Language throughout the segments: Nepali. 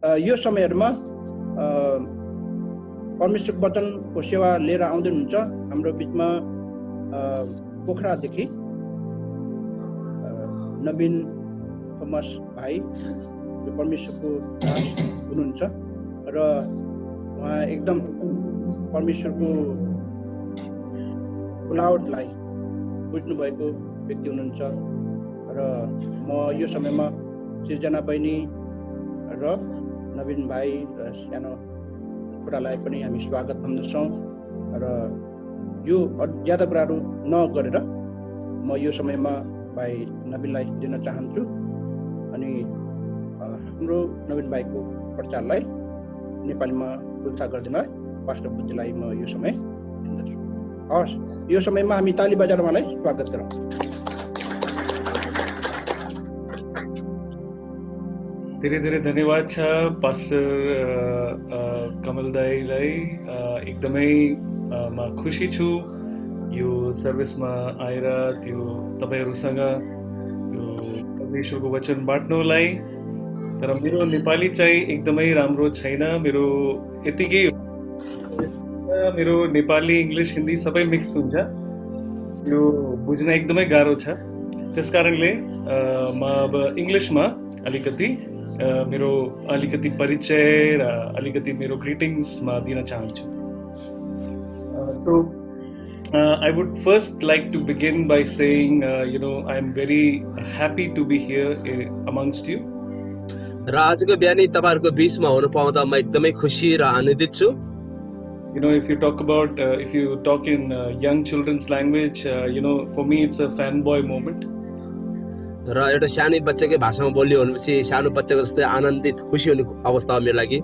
यो समयहरुमा परमेश्वरको वचनको सेवा लिएर आउँदै हुनुहुन्छ। हाम्रो बीचमा पोखरादेखि नवीन थोमस भाइ जो परमेश्वरको दास हुनुहुन्छ र उहाँ एकदम परमेश्वरको बोलावटलाई बुझ्नु भएको व्यक्ति हुनुहुन्छ र म यो समयमा सृजना बहिनी र नवीन भाइ र सानो छोरालाई पनि हामी स्वागत भन्दछौँ र यो ज्यादा कुराहरू नगरेर म यो समयमा भाइ नवीनलाई दिन चाहन्छु अनि हाम्रो नवीन भाइको प्रचारलाई नेपालीमा उल्था गरिदिन पास्टर बुद्धिलाई म यो समय दिन्दछु। हस्, यो समयमा हामी ताली बजाएर उहाँलाई स्वागत गरौँ। धेरै धेरै धन्यवाद छ पास्टर कमल दाईलाई। एकदमै म खुसी छु यो सर्भिसमा आएर त्यो तपाईहरुसँग यो परमेश्वरको वचन बाँड्नलाई। तर मेरो नेपाली चाहिँ एकदमै राम्रो छैन, मेरो यतिकै मेरो नेपाली इंग्लिश हिन्दी सबै मिक्स हुन्छ, यो बुझ्न एकदमै गाह्रो छ। त्यसकारणले म अब इंग्लिशमा अलिकति मेरो अलिकति परिचय र अलिकति मेरो ग्रीटिंग्स मा दिन चाहन्छु। So I would first like to begin by saying I am very happy to be here amongst you. र आजको बिहानी तपाईहरुको बीचमा हुन पाउँदा म एकदमै खुसी र आनन्दित छु। If you talk about if you talk in young children's language, for me it's a fanboy moment. र एउटा सानो बच्चाकै भाषामा बोल्यो भनेपछि सानो बच्चाको जस्तै आनन्दित खुसी हुने अवस्था हो मेरो लागि।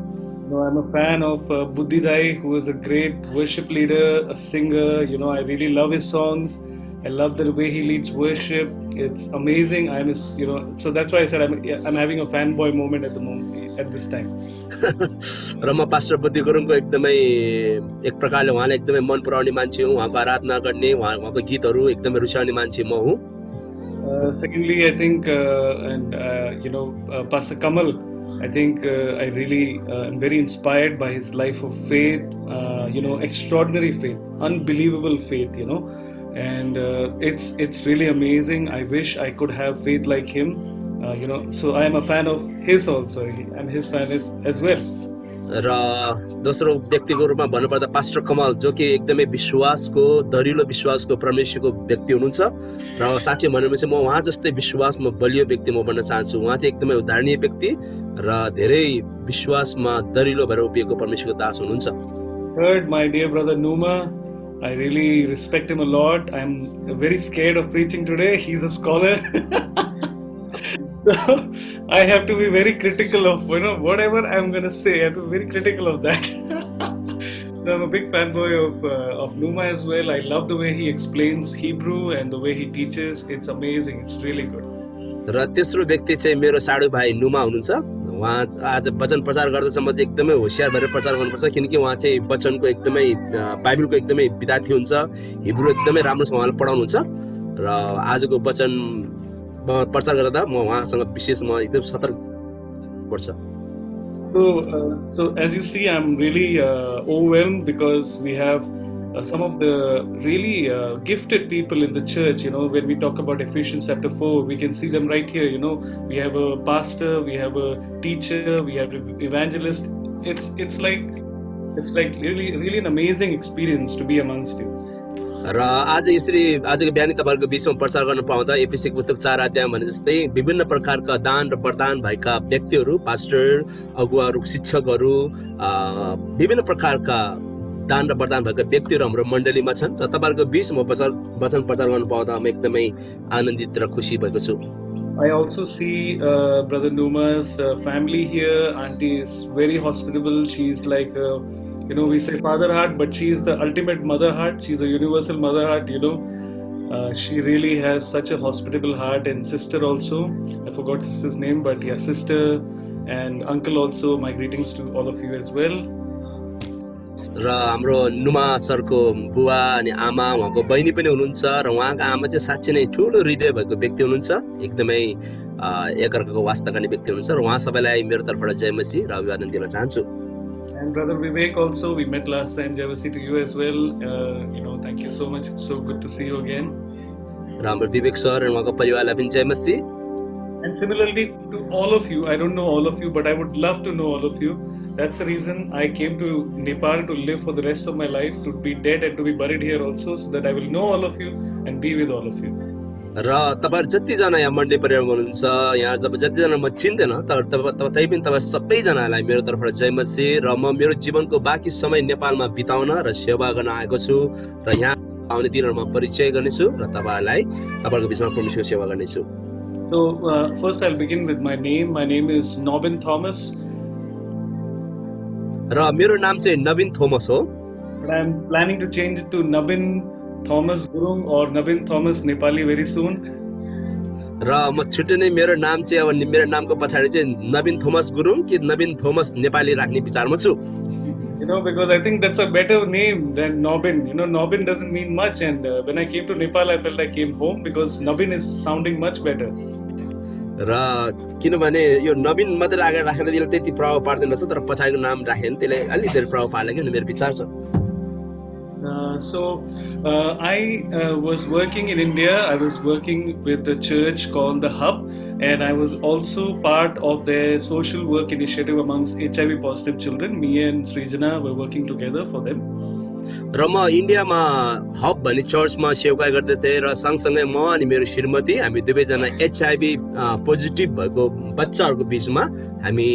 I'm a fan of Buddhi Dai, who is a great worship leader, a singer. I really love his songs. I love the way he leads worship. It's amazing. So that's why I said I'm having a fanboy moment at the moment, at this time. र म पास्टर बुद्धि गुरुङको एकदमै एक प्रकारले उहाँले एकदमै मन पराउने मान्छे हुँ। उहाँको आराधना गर्ने, उहाँको गीतहरू एकदमै रुचाउने मान्छे म हुँ। Secondly, I think Pastor Kamal, I think I really am very inspired by his life of faith, extraordinary faith, unbelievable faith, and it's really amazing. I wish I could have faith like him, so I am a fan of his also. I'm his fan as well. र दोस्रो व्यक्तिको रूपमा भन्नुपर्दा पास्टर कमल, जो कि एकदमै विश्वासको दरिलो विश्वासको परमेश्वरको व्यक्ति हुनुहुन्छ र साँच्चै भनेपछि म उहाँ जस्तै विश्वासमा बलियो व्यक्ति म बन्न चाहन्छु। उहाँ चाहिँ एकदमै उदाहरणीय व्यक्ति र धेरै विश्वासमा दरिलो भएर उभिएको परमेश्वरको दास हुनुहुन्छ। Third, my dear brother Numa, I really respect him a lot. I'm very scared of preaching today. He's a scholar. So I have to be very critical of whatever I'm going to say. I have to be very critical of that. So I'm a big fanboy of Numa as well. I love the way he explains Hebrew and the way he teaches. It's amazing. It's really good. र तेस्रो व्यक्ति चाहिँ मेरो साडु भाइ नुमा हुनुहुन्छ। उहाँ आज वचन प्रचार गर्दा चाहिँ म चाहिँ एकदमै होशियार भएर प्रचार गर्नुपर्छ, किनकि उहाँ चाहिँ वचनको एकदमै बाइबलको एकदमै विद्यार्थी हुन्छ, हिब्रू एकदमै राम्रोसँग उहाँले पढाउनुहुन्छ र आजको वचन प्रचार गर्दा म उहाँसँग विशेष म एकदम सतर्क पर्छ। So as you see, I'm really overwhelmed because we have some of the really gifted people in the church. When we talk about Ephesians chapter 4, we can see them right here. We have a pastor, we have a teacher, we have an evangelist. It's like really really an amazing experience to be amongst you. र आज यसरी आजको बिहानी तपाईहरुको बीचमा प्रचार गर्न पाउँदा एफएसी पुस्तक 4 अध्याय भने जस्तै विभिन्न प्रकारका दान र वरदान भएका व्यक्तिहरू, पास्टर, अगुवाहरू, शिक्षकहरू, विभिन्न प्रकारका दान र वरदान भएका व्यक्तिहरू हाम्रो मण्डलीमा छन् र तपाईहरुको बीचमा वचन प्रचार गर्न पाउँदा म एकदमै आनन्दित र खुसी भएको छु। I also see brother Numa's family here. Auntie is very hospitable. She's like we say father heart, but she is the ultimate mother heart. She's a universal mother heart. She really has such a hospitable heart. And sister also, I forgot sister's name, but yeah, sister and uncle also. My greetings to all of you as well. र हाम्रो नुमा सरको बुवा अनि आमा उहाँको बहिनी पनि हुनुहुन्छ र उहाँको आमा चाहिँ साँच्चै नै ठुलो हृदय भएको व्यक्ति हुनुहुन्छ, एकदमै एकअर्काको वास्ता गर्ने व्यक्ति हुनुहुन्छ र उहाँ सबैलाई मेरो तर्फबाट जय मसीह र अभिवादन दिन चाहन्छु। And Brother Vivek also, we met last time. Jai Masi to you as well. Thank you so much. It's so good to see you again. र हाम्रो विवेक सर र उहाँको परिवारलाई पनि जय मसीह। And similarly to all of you, I don't know all of you, but I would love to know all of you. That's the reason I came to Nepal to live for the rest of my life, to be dead and to be buried here also, so that I will know all of you and be with all of you. र तपाईहरु जतिजना यहाँ मण्डली परिवारमा हुनुहुन्छ, यहाँ जब जतिजना म चिन्दैन, तर तै पनि तपाईँ सबैजनालाई मेरो तर्फबाट जय मसीह। र म मेरो जीवनको बाँकी समय नेपालमा बिताउन र सेवा गर्न आएको छु र यहाँ आउने दिनहरुमा परिचय गर्नेछु र तपाईहरुको बीचमा परमेश्वरको सेवा गर्नेछु। So first I'll begin with my name. My name is Nobin Thomas. र मेरो नाम चाहिँ नवीन थोमस हो। But I'm planning to change it to Nabin Thomas Gurung or Nabin Thomas Nepali very soon. र म छिट्टै नै मेरो नाम चाहिँ अब मेरो नामको पछाडी चाहिँ नवीन थोमस गुरुङ कि नवीन थोमस नेपाली राख्ने विचारमा छु। Because I think that's a better name than Nobin. Nobin doesn't mean much, and when I came to Nepal, I felt I came home because Nabin is sounding much better. र किनभने यो नवीन मात्र अगाडि राखेर त्यसले त्यति प्रभाव पार्दैन रहेछ, तर पछाडिको नाम राख्यो भने त्यसले अलि धेरै प्रभाव पार्ला कि मेरो विचार छ। So I was working in India. I was working with the church called The Hub, and I was also part of their social work initiative amongst HIV positive children. Me and Srijana were working together for them. र म इन्डियामा हब भन्ने चर्चमा सेवाकाई गर्दै थिएँ र सँगसँगै म अनि मेरो श्रीमती हामी दुवैजना HIV पोजिटिभ भएको बच्चाहरूको बीचमा हामी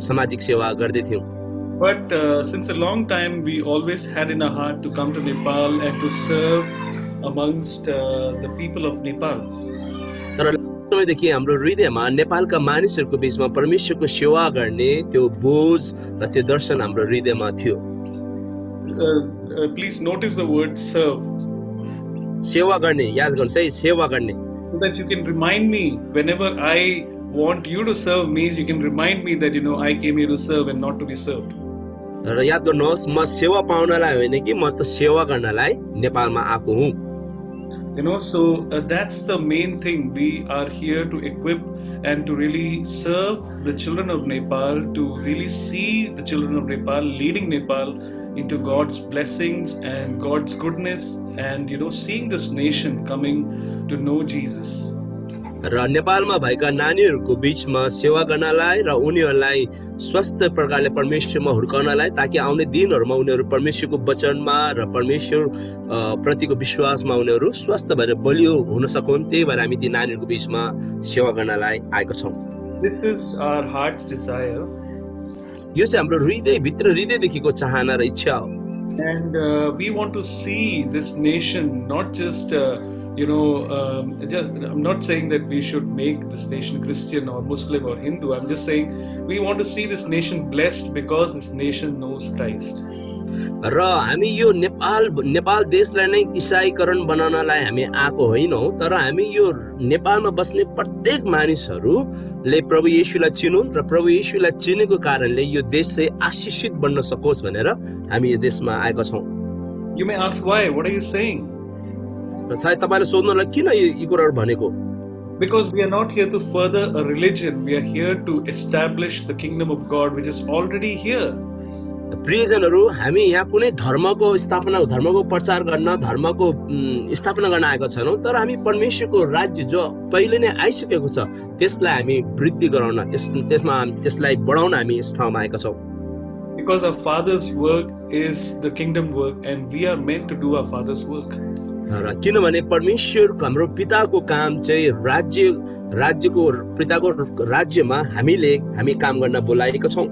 सामाजिक सेवा गर्दै थियौँ। But since a long time, we always had in our heart to come to Nepal and to serve amongst the people of Nepal. तर समयदेखि हाम्रो हृदयमा नेपालका मानिसहरूको बीचमा परमेश्वरको सेवा गर्ने त्यो बोझ र त्यो दर्शन हाम्रो हृदयमा थियो। Please notice the word serve. सेवा गर्ने, याद गर्नुहोस् है, सेवा गर्ने। So that you can remind me whenever I want you to serve me, you can remind me that I came here to serve and not to be served. र याद गर्नुहोस् म सेवा पाउनलाई होइन कि म त सेवा गर्नलाई नेपालमा आएको हुँ। So that's the main thing. We are here to equip and to really serve the children of Nepal, to really see the children of Nepal leading Nepal into God's blessings and God's goodness, and seeing this nation coming to know Jesus. र नेपालमा भएका नानीहरूको बीचमा सेवा गर्नलाई र उनीहरूलाई स्वस्थ प्रकारले परमेश्वरमा हुर्काउनलाई, ताकि आउने दिनहरूमा उनीहरू परमेश्वरको वचनमा र परमेश्वर प्रतिको विश्वासमा उनीहरू स्वस्थ भएर बलियो हुन सकुन्, त्यही भएर हामी ती नानीहरूको बीचमा सेवा गर्नलाई आएका छौँ। This is our heart's desire. यो चाहिँ हाम्रो हृदयदेखिको चाहना र इच्छा हो। And we want to see this nation not just I'm not saying that we should make this nation Christian or Muslim or Hindu. I'm just saying we want to see this nation blessed because this nation knows Christ. र हामी यो नेपाल देशलाई नै इसाईकरण बनाउनलाई हामी आएको होइनौँ, तर हामी यो नेपालमा बस्ने प्रत्येक मानिसहरूले प्रभु येशूलाई चिनुन् र प्रभु येशूलाई चिनेको कारणले यो देश चाहिँ आशीषित बन्न सकोस् भनेर हामी यो देशमा आएका छौँ। You may ask why? What are you saying? र सायद तपाईले सोध्नुलाई किन यी कुराहरू भनेको? Because we are not here to further a religion. We are here to establish the kingdom of God, which is already here. प्रियजनहरू, हामी यहाँ कुनै धर्मको प्रचार गर्न, धर्मको स्थापना गर्न आएका छैनौँ, तर हामी परमेश्वरको राज्य जो पहिले नै आइसकेको छ त्यसलाई हामी वृद्धि गराउन, त्यसलाई बढाउन हामी यस ठाउँमा आएका छौँ। Because our Father's work is the kingdom work, and we are meant to do our Father's work. र किनभने परमेश्वर हाम्रो पिताको काम चाहिँ राज्यको पिताको राज्यमा हामी काम गर्न बोलाएका छौँ।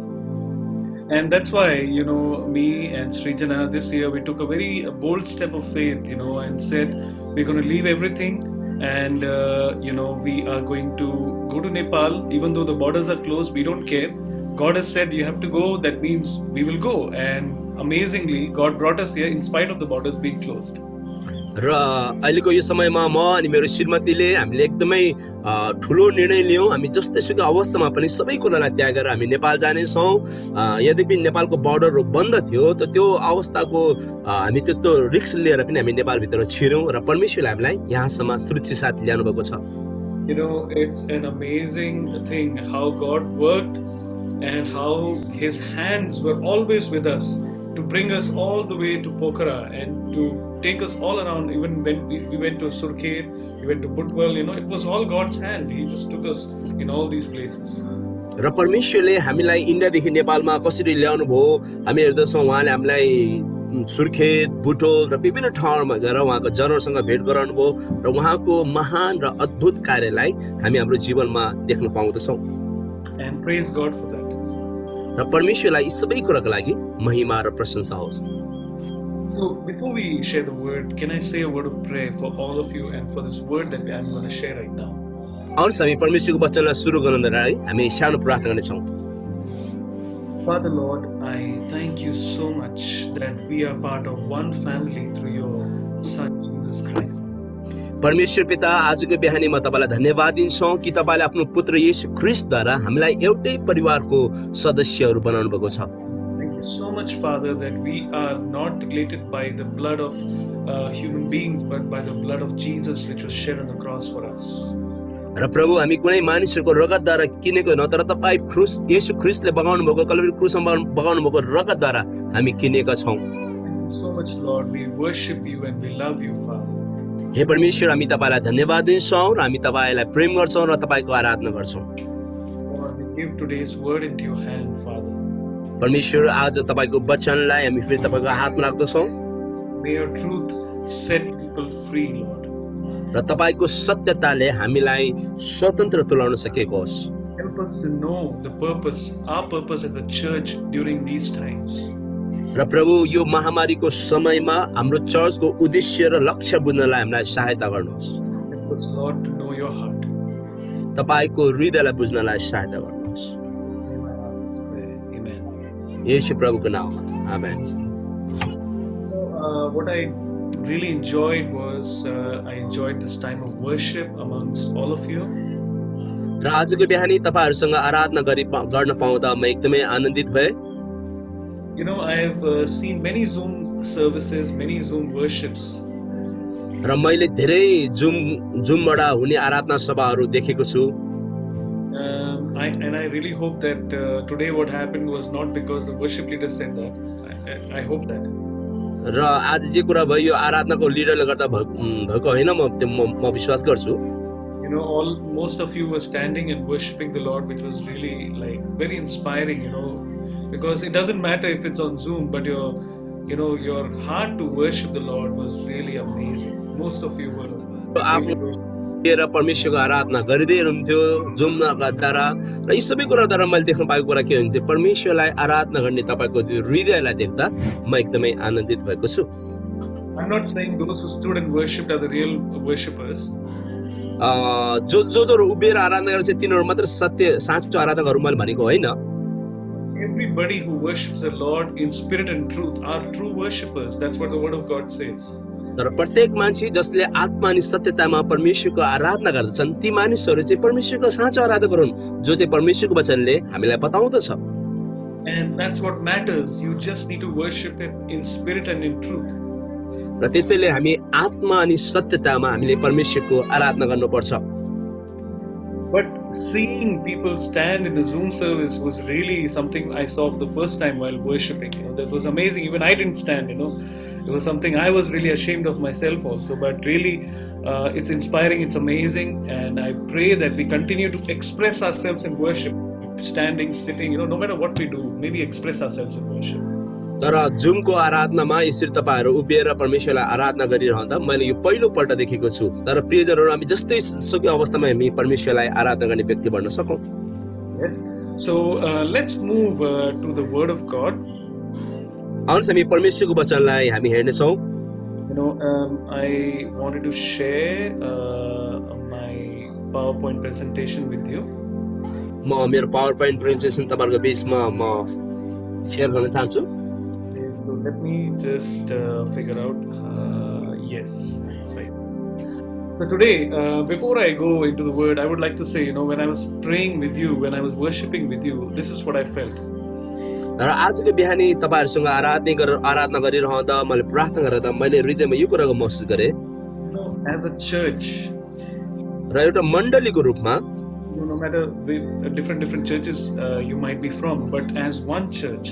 And that's why, me and Srijana, this year we took a very bold step of faith, and said we're going to leave everything, and we are going to go to Nepal. Even though the borders are closed, we don't care. God has said you have to go, that means we will go. And amazingly, God brought us here in spite of the borders being closed. र अहिलेको यो समयमा म अनि मेरो श्रीमतीले हामीले एकदमै ठुलो निर्णय लियौँ। हामी जस्तै सुकै अवस्थामा पनि सबै कुरालाई त्यागेर हामी नेपाल जानेछौँ। यद्यपि नेपालको बर्डरहरू बन्द थियो, त त्यो अवस्थाको हामी त्यस्तो रिस्क लिएर पनि हामी नेपालभित्र छिर्यौँ र परमेश्वरले हामीलाई यहाँसम्म सुरक्षित साथ ल्याउनु भएको छ। You know, it's an amazing thing how God worked and how His hands were always with us to bring us all the way to Pokhara and to take us all around. Even when we went to Surkhet, we went to Butwal, you know, it was all God's hand. He just took us in all these places. र परमेश्वरले हामीलाई इन्डियादेखि नेपालमा कसरी ल्याउनु भयो हामी हेर्दछौँ। उहाँले हामीलाई सुर्खेत, बुटोल र विभिन्न ठाउँमा गएर उहाँको जनरसँग भेट गराउनु भयो र उहाँको महान र अद्भुत कार्यलाई हामी हाम्रो जीवनमा देख्न पाउँदछौँ। And praise God for that. र परमेश्वरलाई यी सबै कुराको लागि महिमा र प्रशंसा होस्। So before we share the word, can I say a word of prayer for all of you and for this word that I'm going to share right now? आउनुहोस् हामी परमेश्वरको वचनलाई सुरु गर्नलाई हामी सानो प्रार्थना गर्नेछौँ। Father Lord, I thank you so much that we are part of one family through your Son Jesus Christ. परमेश्वर पिता, आजको बिहानी म तपाईलाई धन्यवाद दिन्छौँ कि तपाईले आफ्नो पुत्र येशू ख्रीष्टद्वारा हामीलाई एउटै परिवारको सदस्यहरू बनाउनु भएको छ। Thank you so much, Father, that we are not related by the blood of human beings, but by the blood of Jesus, which was shed on the cross for us. र प्रभु, हामी कुनै मानिसहरूको रगतद्वारा किनेको न, तर तपाईँ येशू ख्रीष्टले बगाउनु भएको कल्वरी क्रुसमा बगाउनु भएको रगतद्वारा हामी किनेका छौँ। Thank you so much, Lord. We worship you and we love you, Father. हे परमेश्वर, हामी तपाईलाई धन्यवाद दिन्छौँ र हामी तपाईलाई प्रेम गर्छौँ र तपाईको आराधना गर्छौँ। Lord, we give today's word into your hand, Father. परमेश्वर, आज तपाईको वचनलाई हामी फेरि तपाईको हातमा राख्दछौँ। May your truth set people free, Lord. र तपाईको सत्यताले हामीलाई स्वतन्त्र तुल्याउन सकेको होस्। Help us to know the purpose, our purpose as a church during these times. र प्रभु, यो महामारीको समयमा हाम्रो चर्चको उद्देश्य र लक्ष्य बुझ्नलाई हामीलाई सहायता गर्नुहोस्। Help us, Lord, to know your heart. तपाईको हृदयलाई बुझ्नलाई सहायता गर्नुहोस्। Amen. येशू प्रभुको नाममा आमेन। What I really enjoyed was I enjoyed this time of worship amongst all of you. र आजको बिहानी तपाईहरुसँग आराधना गर्न पाउँदा म एकदमै आनन्दित भए। You know, I have seen many Zoom services, many Zoom worships. र मैले धेरै जुमबाट हुने आराधना सभाहरू देखेको छु। And I really hope that today what happened was not because the worship leader said that. I hope that. र आज जे कुरा भयो यो आराधनाको लिडरले गर्दा भएको होइन, म विश्वास गर्छु। You know, most of you were standing and worshiping the Lord, which was really like very inspiring, you know, because it doesn't matter if it's on Zoom, but your heart to worship the Lord was really amazing. Most of you were. र परमेश्वरको आराधना गरिदै हुनुहुन्थ्यो जुमद्वारा र यी सबै कुराद्वारा मैले देख्न पाएको कुरा के हुन्छ, परमेश्वरलाई आराधना गर्ने तपाईको त्यो हृदयलाई देख्दा म एकदमै आनन्दित भएको छु। I'm not saying those who stood and worshipped are the real worshippers. जो उभिएर आराधना गर्छ तिनीहरू मात्र साँचो आराधना गरौँ मैले भनेको होइन। Everybody who worships the Lord in spirit and truth are true worshippers. That's what the word of God says. तर प्रत्येक मान्छे जसले आत्मा अनि सत्यतामा परमेश्वरको आराधना गर्दछन् ती मानिसहरू चाहिँ परमेश्वरको साँचो आराधक हुन्, जो चाहिँ परमेश्वरको वचनले हामीलाई बताउँदछ। And that's what matters. You just need to worship Him in spirit and in truth. र त्यसैले हामी आत्मा अनि सत्यतामा हामीले परमेश्वरको आराधना गर्नुपर्छ। But seeing people stand in the Zoom service was really something I saw for the first time while worshiping. You know, that was amazing. Even I didn't stand, you know. It was something I was really ashamed of myself also. But really, it's inspiring, it's amazing. And I pray that we continue to express ourselves in worship. Standing, sitting, you know, no matter what we do, maybe express ourselves in worship. तर जुमको आराधनामा यसरी तपाईहरु उभिएर परमेश्वरलाई आराधना गरिरहँदा मैले यो पहिलो पल्ट देखेको छु। तर प्रियजनहरु, हामी जस्तै सुकै अवस्थामा हामी परमेश्वरलाई आराधना गर्ने व्यक्ति बन्न सकौं। Yes. So let's move to the word of God. आउनुहोस् हामी परमेश्वरको वचनलाई हामी हेर्ने छौं। You know, I wanted to share my PowerPoint presentation with you. म मेरो PowerPoint presentation तपाईहरुको बीचमा म शेयर गर्न चाहन्छु। So let me just figure out. Yes, that's right. So today, before I go into the word, I would like to say, when I was praying with you, when I was worshiping with you, this is what I felt. र आजको बिहानी तपाईहरुसँग आराधना गरिरहँदा मैले प्रार्थना गर्दा मैले हृदयमा यो कुराको महसुस गरे, As a church, र एउटा मण्डलीको रूपमा, no matter different churches you might be from, but as one church,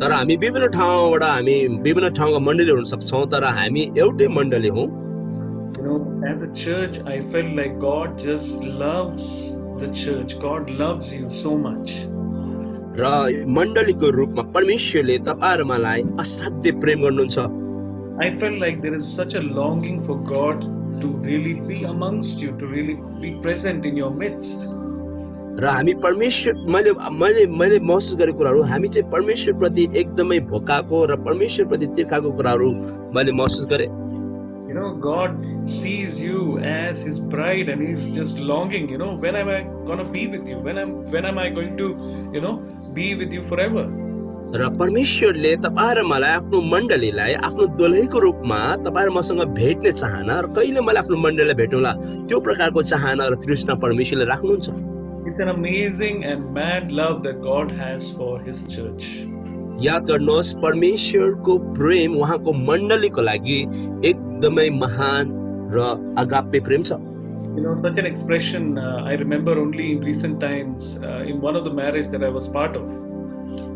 तर हामी विभिन्न ठाउँका मण्डली हुन सक्छौं, तर हामी एउटै मण्डली हौं। As a church, I felt like God just loves the church. God loves you so much. र मण्डलीको रूपमा परमेश्वरले तपाईहरुमालाई असाध्य प्रेम गर्नुहुन्छ। I felt like there is such a longing for God to really be amongst you, to really be present in your midst. र हामी परमेश्वर मैले महसुस गरेको कुराहरु, हामी चाहिँ परमेश्वर प्रति एकदमै भोकाको र परमेश्वर प्रति तिर्खाको कुराहरु मैले महसुस गरे। God sees you as his bride and he's just longing, when am I going to be with you? When am I going to, be with you forever? र परमेश्वरले तपाईहरु मलाई आफ्नो मण्डलीलाई आफ्नो दुलहीको रूपमा तपाईहरु मसँग भेट्ने चाहना र कहिले मैले आफ्नो मण्डलीलाई भेटौँला त्यो प्रकारको चाहना र तृष्णा परमेश्वरले राख्नुहुन्छ। It's an amazing and mad love that God has for his church. याद गर्नुहोस्, परमेश्वरको प्रेम उहाँको मण्डलीको लागि एकदमै महान र अगाप्य प्रेम छ। Such an expression I remember only in recent times in one of the marriages that I was part of.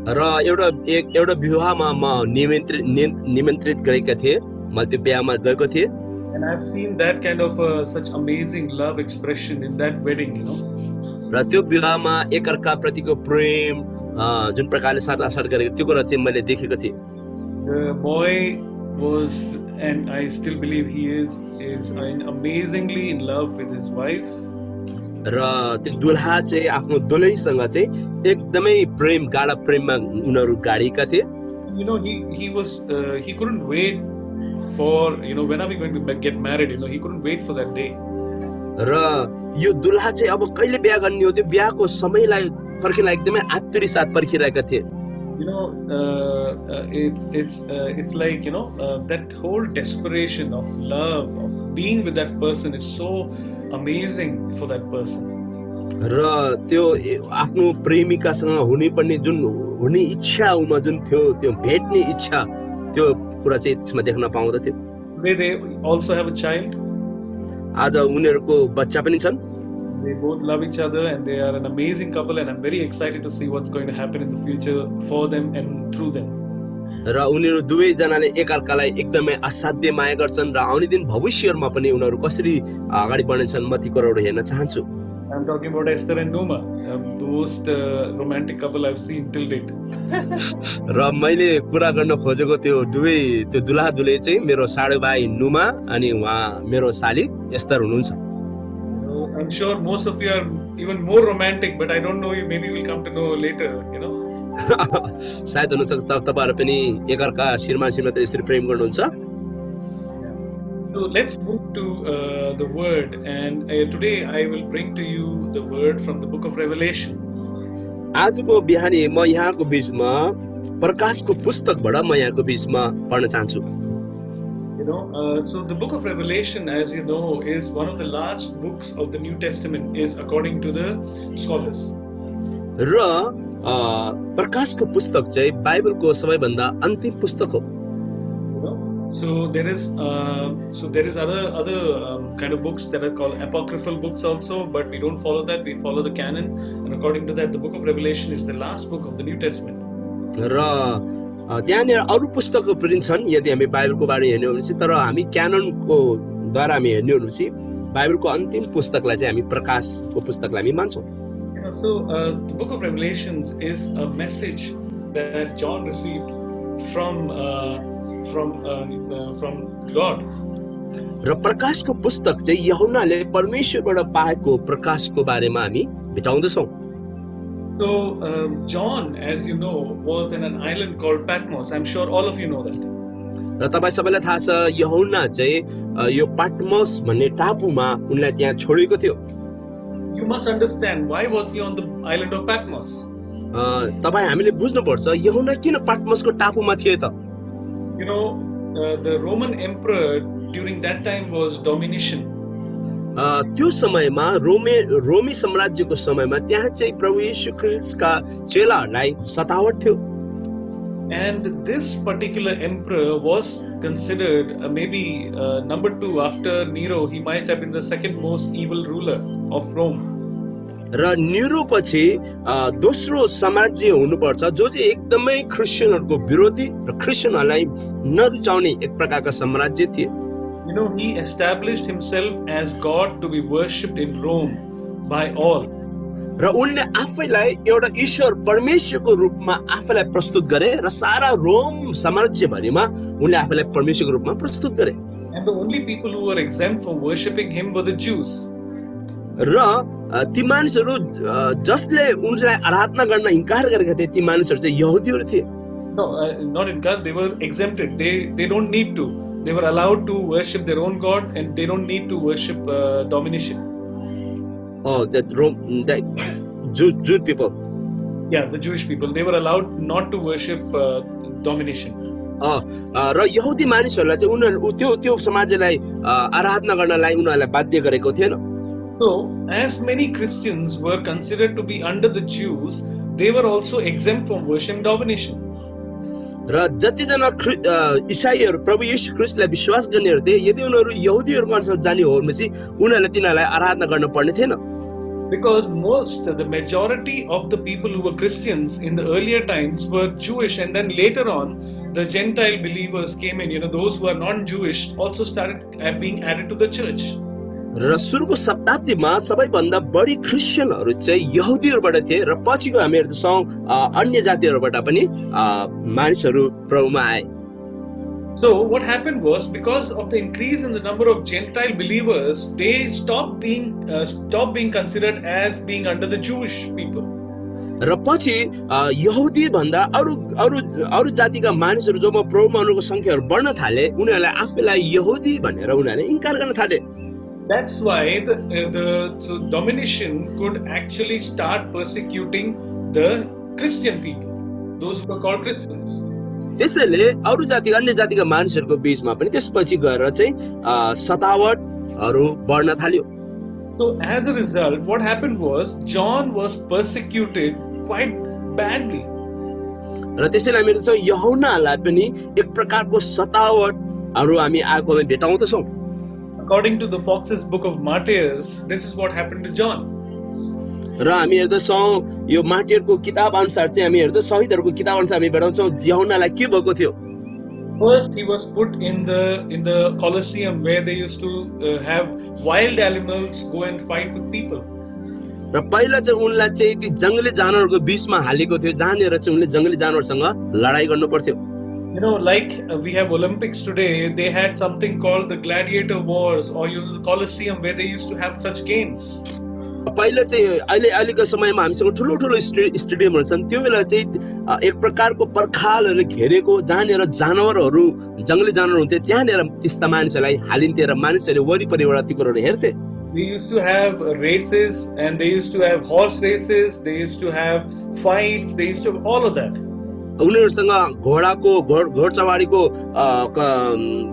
र एउटा विवाहमा म निमन्त्रित गरेका थिए, म त्यो बिहामा गएको थिए। And I've seen that kind of such amazing love expression in that wedding, र त्यो विवाहमा एकअर्का प्रतिको प्रेम जुन प्रकारले साटासाट गरेको त्यो कुरा चाहिँ मैले देखेको थिएँ। The boy was, and I still believe he is amazingly in love with his wife. र त्यो दुल्हा चाहिँ आफ्नो दुलहीसँग चाहिँ एकदमै प्रेम, गाढा प्रेममा उनीहरू गाडिएका थिए। He couldn't wait for, when are we going to get married? He couldn't wait for that day. र यो दुल्हा चाहिँ अब कहिले बिहा गर्ने हो त्यो बिहाको समयलाई पर्खिला एकदमै आतुरी साथ पर्खिरहेका थिए। It's like that whole desperation of love, of being with that person is so amazing for that person. र त्यो आफ्नो प्रेमिकासँग हुने इच्छा उमा जुन थियो, त्यो भेट्ने इच्छा, त्यो कुरा चाहिँ त्यसमा देख्न पाउँदथ्यो। They also have a child. आज उनीहरूको बच्चा पनि छन्। They both love each other and they are an amazing couple, and I'm very excited to see what's going to happen in the future for them and through them. र उनीहरू दुवै जनाले एकअर्कालाई एकदमै असाध्य माया गर्छन् र आउने दिन भविष्यमा पनि उनीहरू कसरी अगाडि बढ्नेछन् म ती कुराहरू हेर्न चाहन्छु। I'm talking about Esther and Numa, the most romantic couple I've seen till date. र मैले कुरा गर्न खोजेको त्यो दुल्हा दुलही चाहिँ मेरो साडे भाइ नुमा अनि उहाँ मेरो साली एस्तर हुनुहुन्छ। I'm sure most of you are even more romantic, but I don't know you. Maybe we'll come to know later. सायद हुन सक्छ तपाईहरु पनि एकअर्का श्रीमान श्रीमती यसरी प्रेम गर्नुहुन्छ। So let's move to the word, and today I will bring to you the word from the book of Revelation. आजको बिहानी म यहाँको बीचमा प्रकाशको पुस्तकबाट म यहाँको बीचमा पढ्न चाहन्छु। So the book of Revelation, as you know, is one of the last books of the New Testament, is according to the scholars. र प्रकाशको पुस्तक चाहिँ बाइबलको सबैभन्दा अन्तिम पुस्तक हो। So there is other kind of books that are called apocryphal books also, but we don't follow that. We follow the canon, and according to that, the book of Revelation is the last book of the New Testament. र त्यहाँनिर अरू पुस्तकहरू पनि छन् यदि हामी बाइबलको बारे हेर्ने हो भने तर हामी क्याननको द्वारा हामी हेर्ने हो भने बाइबलको अन्तिम पुस्तकलाई चाहिँ हामी प्रकाशको पुस्तकलाई हामी मान्छौँ। So the book of Revelations is a message that John received from God. र प्रकाशको पुस्तक चाहिँ यूहन्नाले परमेश्वरबाट पाएको प्रकाशको बारेमा हामी भेटाउँदछौँ। So John, as you know, was in an island called Patmos. I'm sure all of you know that. र तपाई सबैलाई थाहा छ यूहन्ना चाहिँ यो पाटमोस भन्ने टापुमा उनलाई त्यहाँ छोडेको थियो। You must understand why was he on the island of Patmos? तपाई हामीले बुझ्नु पर्छ यूहन्ना किन पाटमोसको टापुमा थिए त? The Roman emperor during that time was domination. त्यो समयमा रोमी साम्राज्यको समयमा त्यहाँ चाहिँ प्रभु येशू ख्रीष्टका चेलाहरूलाई सतावट थियो. And this particular emperor was considered maybe number 2 after Nero. He might have been the second most evil ruler of Rome. र न्युरो पछि दोस्रो साम्राज्य हुनुपर्छ जो चाहिँ एकदमै क्रिस्चियनहरूको विरोधी र क्रिस्चियनहरूलाई नरुचाउने एक प्रकारका साम्राज्य थिए. You know, he established himself as God to be worshipped in Rome by all. र उनले आफैलाई एउटा ईश्वर परमेश्वरको रूपमा आफैलाई प्रस्तुत गरे र सारा रोम साम्राज्यभरिमा उनले आफैलाई परमेश्वरको रूपमा प्रस्तुत गरे. And the only people who were exempt from worshipping him were the Jews. र ती मानिसहरू जसले उनलाई आराधना गर्न इन्कार गरेका थिए ती मानिसहरू चाहिँ यहुदीहरू थिए. No, not inkar, they were exempted. They don't need to. They were allowed to worship their own God and they don't need to worship domination. Oh, that Jewish people. Yeah, the Jewish people. They were allowed not to worship domination. र यहुदी मानिसहरूलाई चाहिँ उनीहरू त्यो समाजलाई आराधना गर्नलाई उनीहरूलाई बाध्य गरेको थिएन. So, as many Christians were considered to be under the Jews, they were also exempt from worshiping domination. र जतिजना इसाईहरू प्रभु येशू ख्रीष्टलाई विश्वास गर्नेहरू थिए यदि उनीहरू यहुदीहरूको अनुसार जाने हो भनेपछि उनीहरूले तिनीहरूलाई आराधना गर्न पर्ने थिएन. Because the majority of the people who were Christians in the earlier times were Jewish, and then later on the Gentile believers came in. You know, those who are non-Jewish also started being added to the church. र सुरुको शताब्दीमा सबैभन्दा बढी क्रिस्चियनहरू चाहिँ यहुदीहरूबाट थिए र पछिको हामी हेर्छौँ अन्य जातिहरूबाट पनि मानिसहरू प्रभुमा आए. So what happened was, because of the increase in the number of Gentile believers, they stopped being considered as being under the Jewish people. र पछि यहुदी भन्दा अरू जातिका मानिसहरू जब प्रभुमा उनीहरूको संख्याहरू बढ्न थाले उनीहरूले आफैलाई यहुदी भनेर उनीहरूले इन्कार गर्न थाले. That's why the domination could actually start persecuting the Christian people, those who are called Christians. त्यसैले अरू जाति अन्य जातिका मानिसहरूको बीचमा पनि त्यसपछि गएर चाहिँ सतावटहरू बढ्न थाल्यो. So as a result, what happened was John was persecuted quite badly. र त्यसैले हामी हेर्छौँ यूहन्नालाई पनि एक प्रकारको सतावटहरू हामी आएको भेटाउँदछौँ. According to the Fox's Book of Martyrs, this is what happened to John. र हामी हेर्दछौँ यो मार्टियरको किताब अनुसार चाहिँ हामी हेर्दा शहीदहरूको किताब अनुसार हामी भेटाउँछौँ यूहन्नालाई के भएको थियो. First, he was put in the Colosseum where they used to have wild animals go and fight with people. र पहिला चाहिँ उनलाई चाहिँ ती जंगली जानवरको बीचमा हालेको थियो जहाँनेर चाहिँ उनले जंगली जानवरसँग लडाई गर्नु पर्थ्यो. You know, like we have Olympics today, they had something called the gladiator wars or the Colosseum where they used to have such games. पहिला चाहिँ अहिलेको समयमा हामीसँग ठुलो स्टेडियमहरू छन् त्यो बेला चाहिँ एक प्रकारको पर्खालहरूले घेरेको जहाँनेर जानवरहरू जंगली जानवर हुन्थे त्यहाँनेर त्यस्ता मानिसहरूलाई हालिन्थे र मानिसहरूले वरिपरिबाट ती कुराहरू हेर्थे. They used to have races and they used to have horse races, they used to have fights, they used to have all of that. उनीहरूसँग घोडसवारीको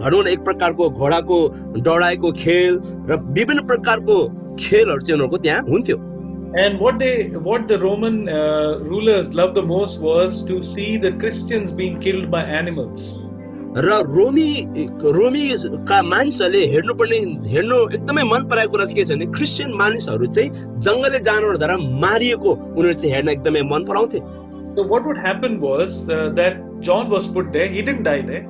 भनौँ न एक प्रकारको घोडाको दौडाइको खेल र विभिन्न प्रकारको खेलहरू चाहिँ उनीहरूको त्यहाँ हुन्थ्यो. And what the Roman rulers loved the most was to see the Christians being killed by animals. र रोमीका मानिसहरूले हेर्नु एकदमै मन पराएको कुरा चाहिँ के छ भने क्रिस्चियन मानिसहरू चाहिँ जंगली जानवरद्वारा मारिएको उनीहरू चाहिँ हेर्न एकदमै मन पराउँथे. So what would happen was that John was put there, he didn't die there.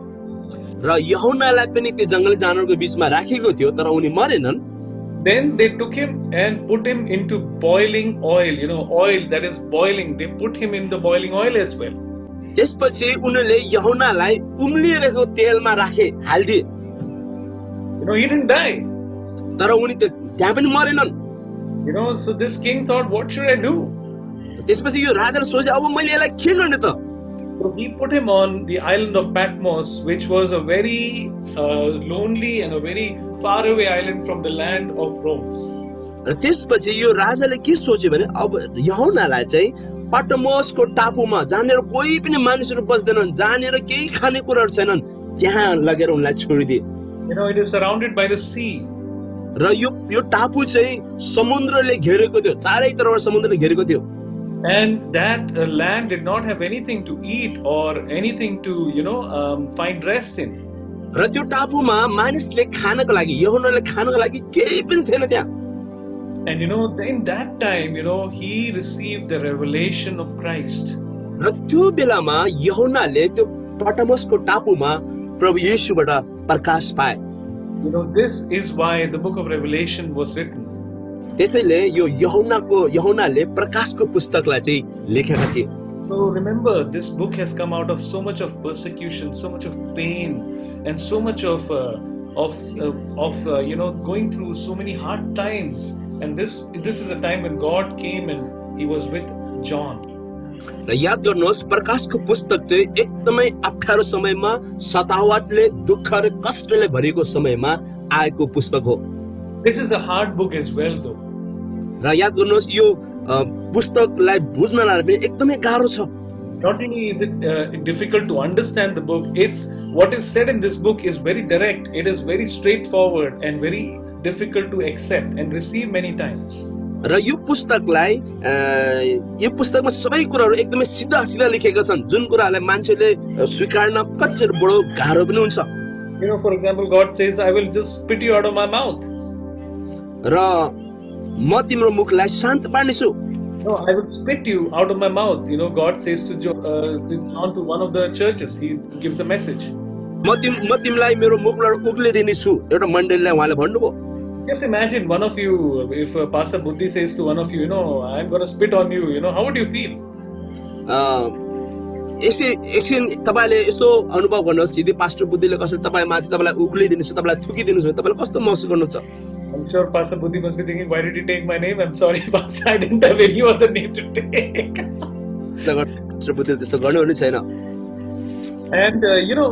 र यूहन्नालाई पनि त्यो जंगली जानवरको बीचमा राखेको थियो तर उनी मरेनन्. Then they took him and put him into boiling oil, you know, oil that is boiling. They put him in the boiling oil as well. त्यसपछि उनीहरूले यूहन्नालाई उम्लिरहेको तेलमा हाल्दिए. You know, he didn't die. तर उनी त्यहाँ पनि मरेनन्. You know, so this king thought, what should I do? त्यसपछि यो राजाले सोचे अब मैले यसलाई के गर्ने त? So he put him on the island of Patmos, which was a very lonely and a very far away island from the land of Rome. र त्यसपछि यो राजाले के सोच्यो भने अब यूहन्नालाई चाहिँ पाटमोसको टापुमा जहाँनेर कोही पनि मानिसहरू बस्दैनन् जहाँनेर केही खाने कुराहरू छैनन् त्यहाँ लगेर उनलाई छोडिदिए. It is surrounded by the sea. र यो टापु चाहिँ समुद्रले घेरेको थियो, चारैतर्फबाट समुद्रले घेरेको थियो। And that land did not have anything to eat or anything to, find rest in. र त्यो टापुमा मानिसले खानको लागि, यूहन्नाले खानको लागि केही पनि थिएन त्यहाँ। And in that time, he received the revelation of Christ. र त्यो बेलामा यूहन्नाले त्यो पटमसको टापुमा प्रभु येशूबाट प्रकाश पाए। This is why the book of Revelation was written. त्यसैले यो यूहन्नाले प्रकाशको पुस्तकलाई चाहिँ लेखेका थिए। So remember, this book has come out of so much of persecution, so much of pain, and so much of going through so many hard times. And this is a time when God came and he was with John. र याद गर्नुहोस्, प्रकाशको पुस्तक चाहिँ एकदमै अप्ठ्यारो समयमा, सतावटले, दुःख र कष्टले भरिएको समयमा आएको पुस्तक हो। This is a hard book as well, though. र याद गर्नुहोस्, यो पुस्तकलाई बुझ्नलाई पनि एकदमै गाह्रो छ। Not only is it difficult to understand the book, it's what is said in this book is very direct. It is very straightforward and very difficult to accept and receive many times. र यो पुस्तकमा सबै कुराहरू एकदमै सिधा सिधा लेखेका छन्, जुन कुरालाई मान्छेले स्वीकार्न कतिचोटि बडो गाह्रो पनि हुन्छ। For example, God says, I will just spit you out of my mouth. र म तिम्रो मुखलाई शान्त पार्नेछु। No, I will spit you out of my mouth. God says to John to one of the churches, he gives a message. म तिमीलाई मेरो मुखबाट उक्लिदिनेछु, एउटा मण्डलीलाई उहाँले भन्नुभयो। Just imagine one of you, if Pastor Buddhi says to one of you, I'm going to spit on you, how would you feel? एकछिन तपाईले यसो अनुभव गर्नुहोस्, यदि पास्टर बुद्धिले कसैले तपाईमाथि तपाईलाई उक्लिदिनुछ, तपाईलाई थुकिदिनुछ भने तपाईले कस्तो महसुस गर्नुहुन्छ? I'm sure Pastor Buddhi must be thinking, why did he take my name? I'm sorry, Pastor, I didn't have any other name to take. Pastor बुद्धिले त्यस्तो गर्नु छैन। And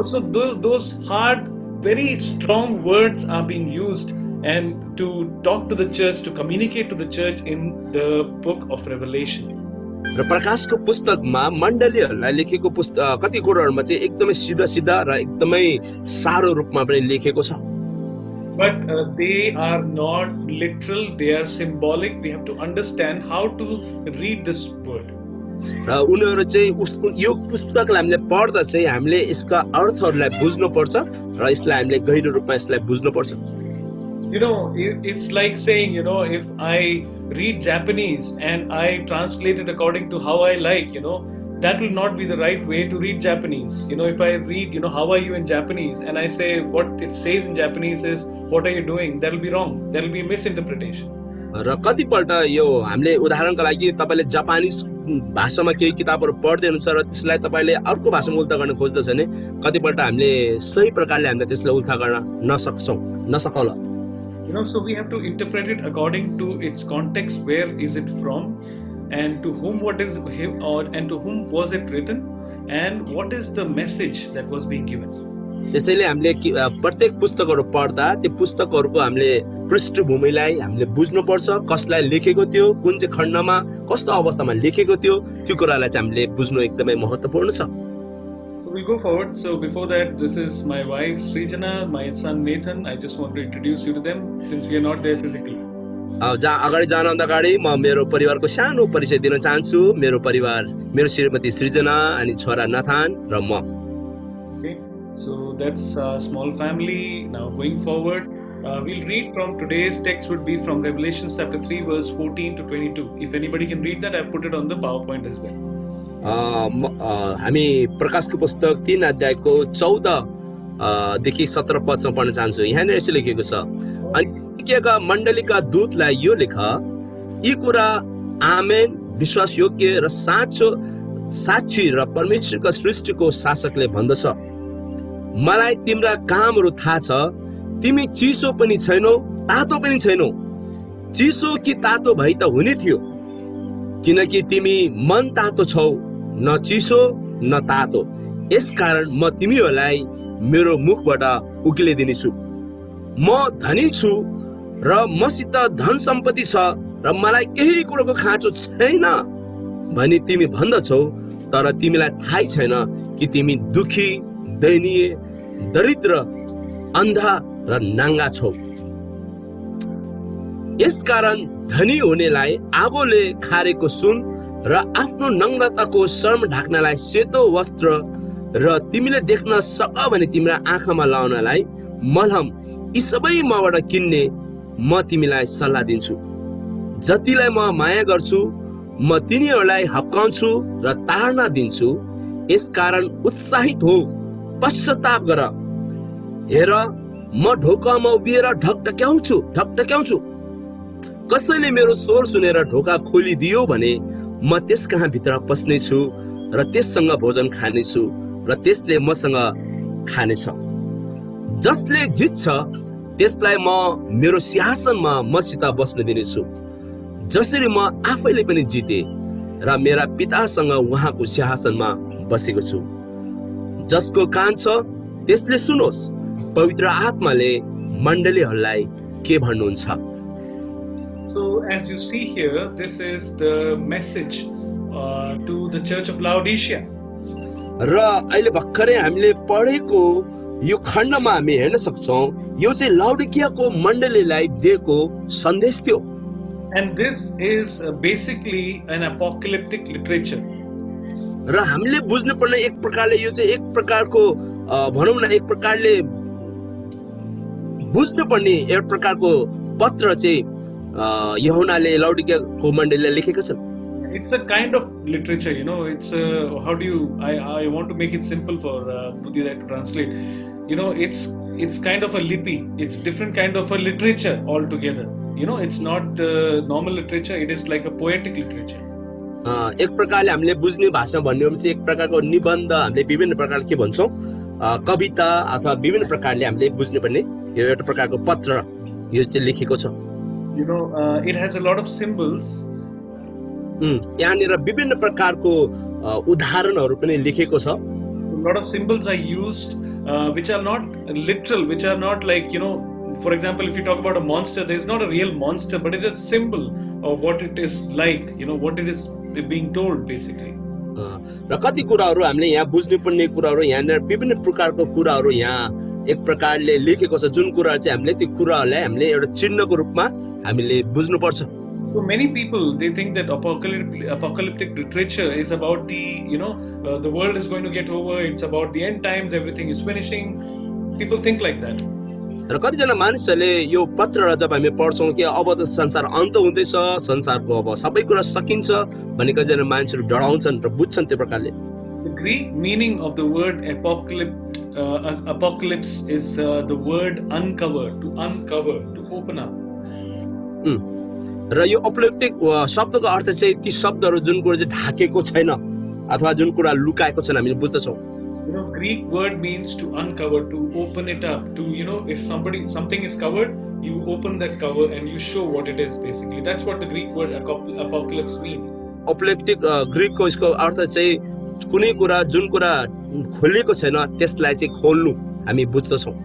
so those hard, very strong words are being used and to talk to the church, to communicate to the church in the book of Revelation. र प्रकाशको पुस्तकमा मण्डलीहरूलाई लेखेको पुस्तक कति कुराहरुमा चाहिँ एकदमै सिधा सिधा र एकदमै सारो रूपमा पनि लेखेको छ। But they are not literal, they are symbolic. We have to understand how to read this word. र उनीहरु चाहिँ यो पुस्तकलाई हामीले पढ्दा चाहिँ हामीले यसका अर्थहरुलाई बुझ्नु पर्छ र यसलाई हामीले गहिरो रूपमा यसलाई बुझ्नु पर्छ। It's like saying, if I read Japanese and I translate it according to how I like, that will not be the right way to read Japanese. If I read, how are you in Japanese, and I say what it says in Japanese is, what are you doing? That will be wrong. That will be a misinterpretation. र कतिपल्ट यो हामीले उदाहरणको लागि तपाईले जापानिज भाषामा केही किताबहरु पढ्दै हुनुहुन्छ र त्यसलाई तपाईले अर्को भाषामा उल्टा गर्न खोज्दै छ भने कतिपल्ट हामीले सही प्रकारले हामीले त्यसलाई उल्टा गर्न नसकौला। So we have to interpret it according to its context. Where is it from, and to whom and to whom was it written, and what is the message that was being given. त्यसैले हामीले प्रत्येक पुस्तकहरु पढ्दा त्यो पुस्तकहरुको हामीले पृष्ठभूमिलाई हामीले बुझ्नु पर्छ, कसलाई लेखेको थियो, कुन चाहिँ खण्डमा कस्तो अवस्थामा लेखेको थियो, त्यो कुरालाई चाहिँ हामीले बुझ्नु एकदमै महत्त्वपूर्ण छ। We'll go forward. So before that, this is my wife Srijana, my son Nathan. I just want to introduce you to them since we are not there physically. अगाडि जानुभन्दा अगाडि म मेरो परिवारको सानो परिचय दिन चाहन्छु। मेरो परिवार, मेरो श्रीमती सृजना अनि छोरा नाथान र म। Okay, so that's a small family. Now going forward, we'll read from today's text would be from Revelation chapter 3 verse 14 to 22. If anybody can read that, I've put it on the PowerPoint as well. हामी प्रकाशको पुस्तक 3 अध्यायको 14 देखि 17 पदसम्म पढ्न चाहन्छु। यहाँनिर यसो लेखेको छ, अनि मण्डलीका दूतलाई यो लेख, यी कुरा आमेन, विश्वासयोग्य र साँचो साक्षी र परमेश्वरको सृष्टिको शासकले भन्दछ, मलाई तिम्रा कामहरू थाहा छ, तिमी चिसो पनि छैनौ, तातो पनि छैनौ। चिसो कि तातो भई त हुने थियो, किनकि तिमी मन तातो छौ, न चिसो न तातो। यसकारण म तिमीहरूलाई मेरो मुखबाट उक्लिदिनेछु। म धनी छु र मसित धन सम्पत्ति छ र मलाई केही कुराको खाँचो छैन भनी तिमी भन्दछौ, तर तिमीलाई थाहै छैन कि तिमी दुखी, दयनीय, दरिद्र, अन्धा र नाङ्गा छौ। यसकारण धनी हुनेलाई आगोले खारेको सुन र आफ्नो नग्नताको शर्म ढाक्नलाई सेतो वस्त्र र तिमीले देख्न सक भने तिम्रा आँखामा लाउनलाई मलहम यी सबै मबाट किन्ने म तिमीलाई सल्लाह दिन्छु। जतिलाई म माया गर्छु म तिनीहरूलाई हप्काउँछु र ताडना दिन्छु। यसकारण उत्साहित हो, पश्चाताप गर। हेर म ढोकामा उभिएर ढकढक्याउँछु। कसैले मेरो स्वर सुनेर ढोका खोलिदियो भने म त्यस कहाँ भित्र पस्नेछु र त्यससँग भोजन खानेछु र त्यसले मसँग खानेछ। जसले जित्छ त्यसलाई म मेरो सिंहासनमा मसित बस्न दिनेछु, जसरी म आफैले पनि जिते र मेरा पितासँग उहाँको सिंहासनमा बसेको छु। जसको कान छ त्यसले सुनोस् पवित्र आत्माले मण्डलीहरूलाई के भन्नुहुन्छ। So as you see here, this is the message to the church of Laodicea. र अहिले भर्खरै हामीले पढेको यो खण्डमा हामी हेर्न सक्छौं यो चाहिँ लाउडिकियाको मण्डलीलाई दिएको सन्देश थियो। And this is basically an apocalyptic literature. र हामीले बुझ्नु पर्ने एक प्रकारले यो चाहिँ एक प्रकारको भनौं न एक प्रकारले बुझ्नु पर्ने एक प्रकारको पत्र चाहिँ यूहन्नाले लाउडिकियाको मण्डलीलाई लेखेका छन्। It's a kind of literature, you know. It's how do you? I want to make it simple for Buddhi to translate. You know, it's kind of a lipi. It's different kind of a literature altogether. You know, it's not normal literature. It is like a poetic literature. एक प्रकारले हामीले बुझ्ने भाषा भन्ने हो भने एक प्रकारको निबन्ध हामीले विभिन्न प्रकार के भन्छौं कविता अथवा विभिन्न प्रकारले हामीले बुझ्ने पर्ने यो एउटा प्रकारको पत्र यो चाहिँ लेखेको छ। You know, it has a lot of symbols. यहाँनिर विभिन्न प्रकारको उदाहरणहरू पनि लेखेको छ। A lot of symbols are used which are not literal, which are not like, you know, for example, if you talk about a monster, there is not a real monster, but it is a symbol of what it is like, you know, what it is being told basically. र कति कुराहरू हामीले यहाँ बुझ्नु पर्ने कुराहरू यहाँनिर विभिन्न प्रकारको कुराहरू यहाँ एक प्रकारले लेखेको छ जुन कुरा चाहिँ हामीले त्यो कुराहरूलाई हामीले एउटा चिन्हको रूपमा हामीले बुझ्नु पर्छ। So many people, they think that apocalyptic literature is about the, you know, the world is going to get over, it's about the end times, everything is finishing. People think like that. र कतिजना मानिसहरूले यो पत्रलाई जब हामी पढ्छौं कि अब त संसार अन्त हुँदैछ, संसारको अब सबै कुरा सकिन्छ भन्ने कतिजना मानिसहरू डराउँछन् र बुझ्छन् त्यो प्रकारले। The Greek meaning of the word apocalypse is the word uncover, to open up. र यो अपोक्लिप्टिक शब्दको अर्थ चाहिँ ती शब्दहरू जुन कुरा चाहिँ ढाकेको छैन अथवा जुन कुरा लुकाएको छैन हामीले बुझ्दछौं। You know, Greek word means to uncover, to open it up, to, you know, if something is covered, you open that cover and you show what it is basically. That's what the Greek word apocalypse means. Apocalyptic Greek को इसको अर्थ चाहिँ कुनै कुरा जुन कुरा खोलेको छैन त्यसलाई चाहिँ खोल्नु हामी बुझ्दछौं।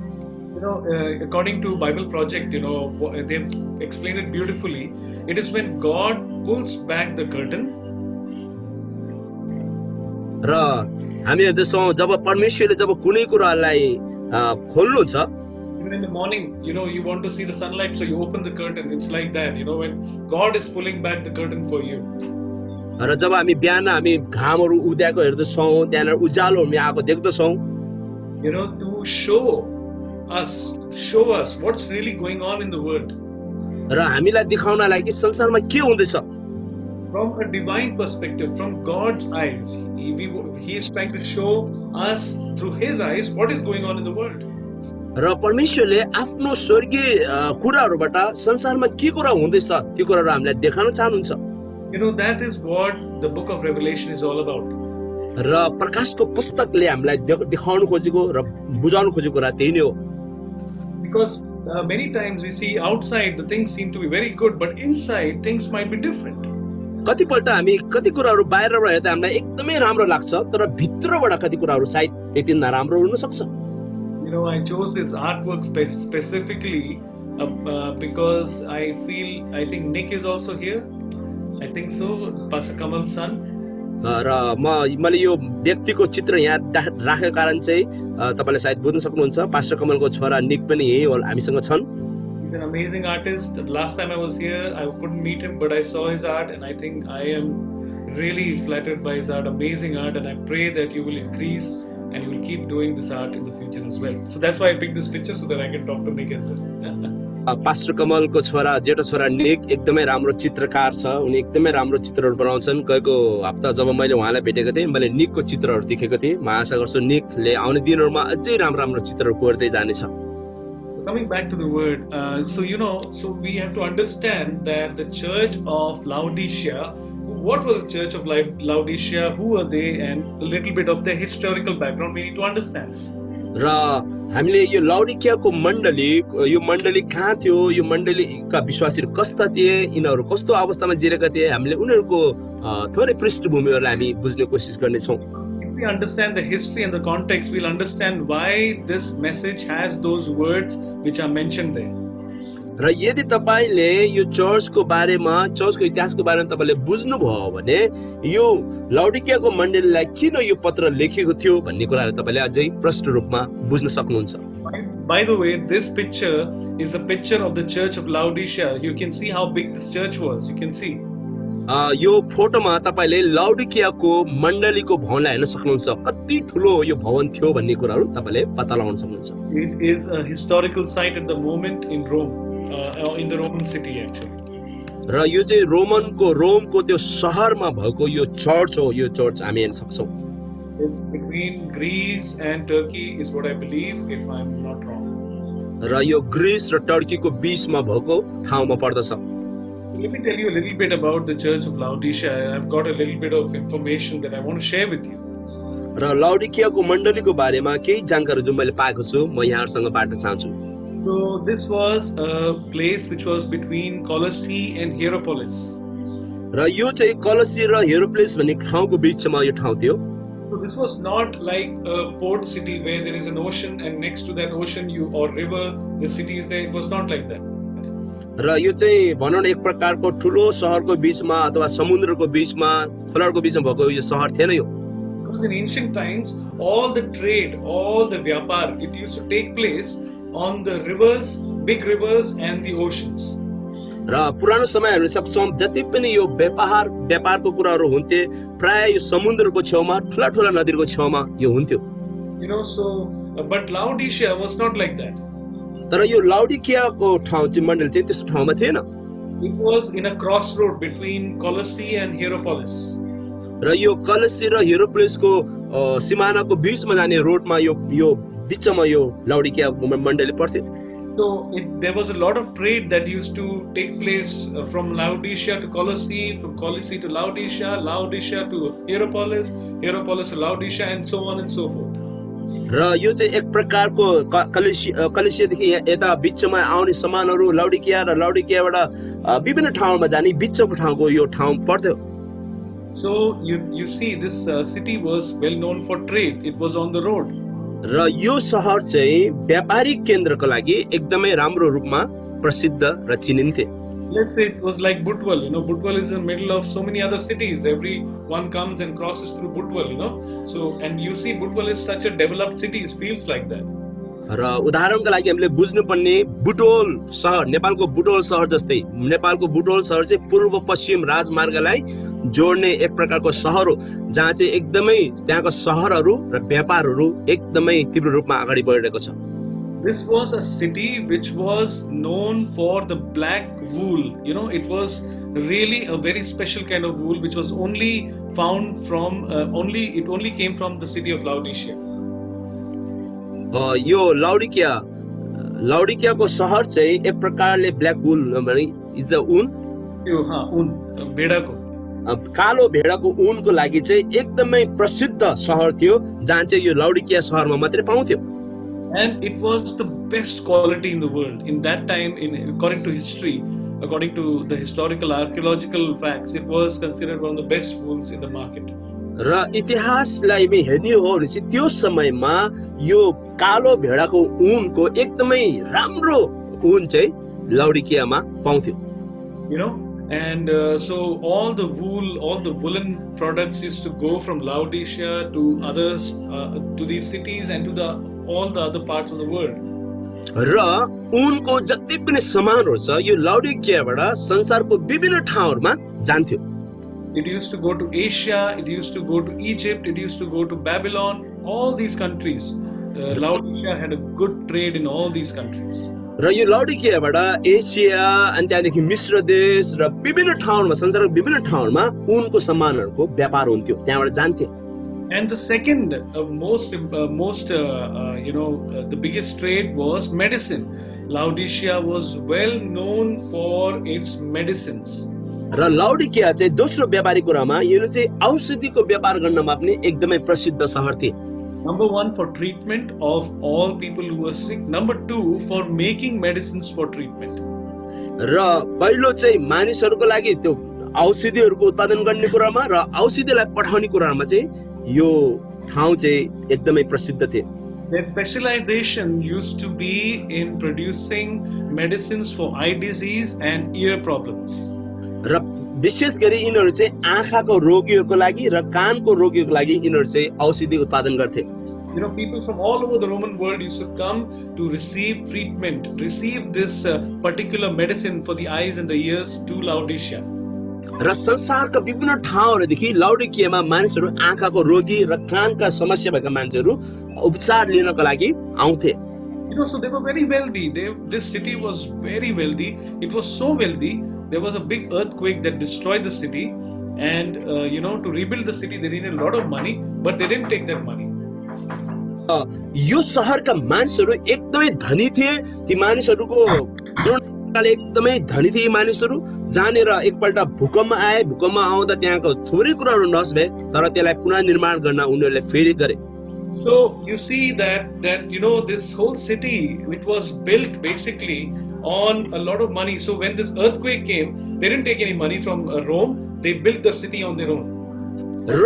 You know, according to Bible Project, you know, they've explained it beautifully. It is when God pulls back the curtain. र हामी हेर्दछौं जब परमेश्वरले जब कुनै कुरालाई खोल्नु छ, even in the morning, you know, you want to see the sunlight, so you open the curtain. It's like that, you know, when God is pulling back the curtain for you. र जब हामी बिहान हामी घामहरु उद्याएको हेर्दछौं, त्यहाँ उज्यालो हामी आएको देख्दछौं, you know, to show us what's really going on in the world. र हामीलाई देखाउनलाई कि संसारमा के हुँदैछ। From a divine perspective, from God's eyes, he is trying to show us through his eyes what is going on in the world. र परमेश्वरले आफ्नो स्वर्गीय कुराहरुबाट संसारमा के कुरा हुँदैछ त्यो कुराहरु हामीलाई देखाउन चाहनुहुन्छ। You know, that is what the book of Revelation is all about. र प्रकाशको पुस्तकले हामीलाई देखाउन खोजेको र बुझाउन खोजेको कुरा त्यही नै हो। Because many times we see outside the things seem to be very good, but inside things might be different. कतिपल्ट हामी कति कुराहरु बाहिरबाट हेर्दा हामीलाई एकदमै राम्रो लाग्छ, तर भित्रबाट कति कुराहरु सायद त्यति नराम्रो हुन सक्छ। You know, I chose this artwork specifically because I think Nick is also here. I think so, Pastor Kamal's son. र मैले यो व्यक्तिको चित्र यहाँ राखेको कारण चाहिँ तपाईले सायद बुझ्न सक्नुहुन्छ पास्टर कमलको छोरा निक पनि यही हामीसँग छन्. He's an amazing artist. Last time I was here, I couldn't meet him, but I saw his art, and I think I am really flattered by his art. Amazing art, and I pray that you will increase and you will keep doing this art in the future as well. So that's why I picked this picture so that I can talk to Nick as well. Pastor कमलको छोरा जेठो छोरा निक एकदमै राम्रो चित्रकार छ. उनी एकदमै राम्रो चित्रहरू बनाउँछन्. गएको हप्ता जब मैले उहाँलाई भेटेको थिएँ मैले निकको चित्रहरू देखेको थिएँ. म आशा गर्छु निकले आउने दिनहरूमा अझै राम्रो राम्रो चित्रहरू कोर्दै जानेछ. Coming back to the word, so we have to understand that the church of Laodicea, what was the church of Laodicea, who are they, and a little bit of their historical background we need to understand. र हामीले यो लाउडिकियाको मण्डली कहाँ थियो, यो मण्डलीका विश्वासीहरू कस्ता थिए, यिनीहरू कस्तो अवस्थामा जिरेका थिए, हामीले उनीहरूको थोरै पृष्ठभूमिहरूलाई हामी बुझ्ने कोसिस गर्नेछौँ. If we understand the history and the context, we'll understand why this message has those words which are mentioned there. र यदि तपाईले यो चर्चको इतिहासको बारेमा तपाईले बुझ्नुभयो भने यो लाउडिकियाको मण्डलीलाई किन यो पत्र लेखेको थियो भन्ने कुरालाई तपाईले अझै प्रष्ट रूपमा बुझ्न सक्नुहुन्छ. By the way, this picture is a picture of the church of Laodicea. You can see how big this church was. You can see. यो फोटोमा तपाईले लाउडिकियाको मण्डलीको भवनलाई हेर्न सक्नुहुन्छ. कति ठुलो यो भवन थियो भन्ने कुराहरू तपाईले पत्ता लगाउन सक्नुहुन्छ. It is a historical site at the moment in Rome. In the Roman city actually. र यो चाहिँ रोमको त्यो शहरमा भएको यो चर्च हो. यो चर्च हामी हेर्न सक्छौं. It's between Greece and Turkey is what I believe, if I'm not wrong. र यो ग्रीस र टर्कीको बीचमा भएको ठाउँमा पर्दछ. Let me tell you a little bit about the church of Laodicea. I've got a little bit of information that I want to share with you. र लाउडिकियाको मण्डलीको बारेमा केही जानकारी जुन मैले पाएको छु म यहाँहरुसँग बाँड्न चाहन्छु. So this was a place which was between Colossae and Hierapolis. र यो चाहिँ कोलोसी र हिerapolis भन्ने ठाउँको बीचमा यो ठाउँ थियो. So this was not like a port city where there is an ocean and next to that ocean or river the city is there. It was not like that. र यो चाहिँ भनौं न एक प्रकारको ठुलो शहरको बीचमा अथवा समुद्रको बीचमा खोलाको बीचमा भएको यो शहर थिएन यो. Because in ancient times all the trade, all the vyapar, it used to take place on the rivers, big rivers and the oceans. र पुरानो समय हामी सक्छौं जति पनि यो व्यापारको कुराहरू हुन्थे प्राय यो समुद्रको छेउमा ठुला नदीको छेउमा यो हुन्थ्यो. But Laodicea was not like that. तर यो लाउडिकियाको ठाउँ चाहिँ मण्डली चाहिँ त्यस्तो ठाउँमा थिएन. It was in a crossroad between Colossae and Hierapolis. र यो कोलोसी र हिerapolisको सीमानाको बीचमा जाने रोडमा यो बिचमा यो लाउडिकियाको मण्डली पर्थ्यो. So there was a lot of trade that used to take place from Laodicea to Colossae, from Colossae to Laodicea, Laodicea to Hierapolis, Hierapolis to Laodicea, and so on and so forth. र यो चाहिँ एक प्रकारको कलेसियादेखि यता बिचमा आउने सामानहरू लाउडिकिया र लाउडिकियाबाट विभिन्न ठाउँमा जाने बिचको ठाउँको यो ठाउँ पर्थ्यो. So you see this city was well known for trade. It was on the road. र यो शहर चाहिँ व्यापारिक केन्द्रको लागि एकदमै राम्रो रूपमा प्रसिद्ध र चिनिन्थे. Let's say it was like Butwal. Butwal is in the middle of so many other cities. Everyone comes and crosses through Butwal. So and you see Butwal is such a developed city. It feels like that. र उदाहरणको लागि हामीले बुझ्नुपर्ने बुटोल शहर नेपालको बुटोल शहर जस्तै नेपालको बुटोल शहर चाहिँ पूर्व पश्चिम राजमार्गलाई जोड्ने एक प्रकारको शहर हो जहाँ चाहिँ एकदमै त्यहाँको शहरहरू र व्यापारहरू एकदमै तीव्र रूपमा अगाडि बढिरहेको छ. This was a city which was known for the black wool. It was really a very special kind of wool which was only found from it only came from the city of Laodicea. यो लाउडिकियाको शहर चाहिँ एक प्रकारले ब्ल्याक वुल भने इज द ऊन भेडाको कालो भेडाको ऊनको लागि चाहिँ एकदमै प्रसिद्ध शहर थियो जहाँ चाहिँ यो लाउडिकिया शहरमा मात्रै पाउँथ्यो. And it was the best quality in the world in that time. According to history, according to the historical archaeological facts, it was considered one of the best wools in the market. र इतिहासलाई हामी हेर्ने हो भने चाहिँ त्यो समयमा यो कालो भेडाको ऊनको एकदमै राम्रो ऊन चाहिँ लाउडिकियामा पाउँथ्यो. And so all the woolen products used to go from Laodicea to others, to these cities and to all the other parts of the world. र उनको जति पनि सामानहरु छ यो लाउडिकियाबाट संसारको विभिन्न ठाउँहरुमा जान्थ्यो. It used to go to Asia, it used to go to Egypt, it used to go to Babylon, all these countries. Laodicea had a good trade in all these countries. र यो लाउडिकियाबाट एसिया अनि त्यहाँदेखि मिस्र देश र विभिन्न ठाउँहरुमा संसारको विभिन्न ठाउँहरुमा उनको सामानहरुको व्यापार हुन्थ्यो, त्यहाँबाट जान्थे. And the second the biggest trade was medicine. Laodicea was well known for its medicines. र लाउडिकिया चाहिँ दोस्रो व्यापारी कुरामा यो चाहिँ औषधिको व्यापार गर्नमा पनि एकदमै प्रसिद्ध शहर थिए. Number 1 for treatment of all people who were sick. Number 2 for making medicines for treatment. र पहिलो चाहिँ मानिसहरुको लागि त्यो औषधिहरुको उत्पादन गर्ने कुरामा र औषधिलाई पठाउने कुरामा चाहिँ यो ठाउँ चाहिँ एकदमै प्रसिद्ध थिए. Their specialization used to be in producing medicines for eye disease and ear problems. र विशेष गरी यिनीहरु चाहिँ आँखाको रोगीहरुको लागि र कानको रोगीहरुको लागि यिनीहरु चाहिँ औषधि उत्पादन गर्थे. You know, people from all over the Roman world used to come to receive treatment, receive this particular medicine for the eyes and the ears to Laodicea. र संसारका विभिन्न ठाउँहरुदेखि लाउडिकियामा मानिसहरु आँखाको रोगी र कानका समस्या भएका मान्छेहरु उपचार लिनको लागि आउँथे. You know, so they were very wealthy. This city was very wealthy. It was so wealthy. There was a big earthquake that destroyed the city, and to rebuild the city they needed a lot of money, but they didn't take that money. यो शहरका मानिसहरु एकदमै धनी थिए. ती मानिसहरुको एकदमै धनी थिए मानिसहरु. जानेर एकपल्ट भूकम्प आए, भूकम्प आउँदा त्यहाँको थोरै कुराहरु नष्ट भए, तर त्यसलाई पुनर्निर्माण गर्न उनीहरुले फेरि गरे. So you see that this whole city, it was built basically on a lot of money. So when this earthquake came, they didn't take any money from Rome. They built the city on their own. र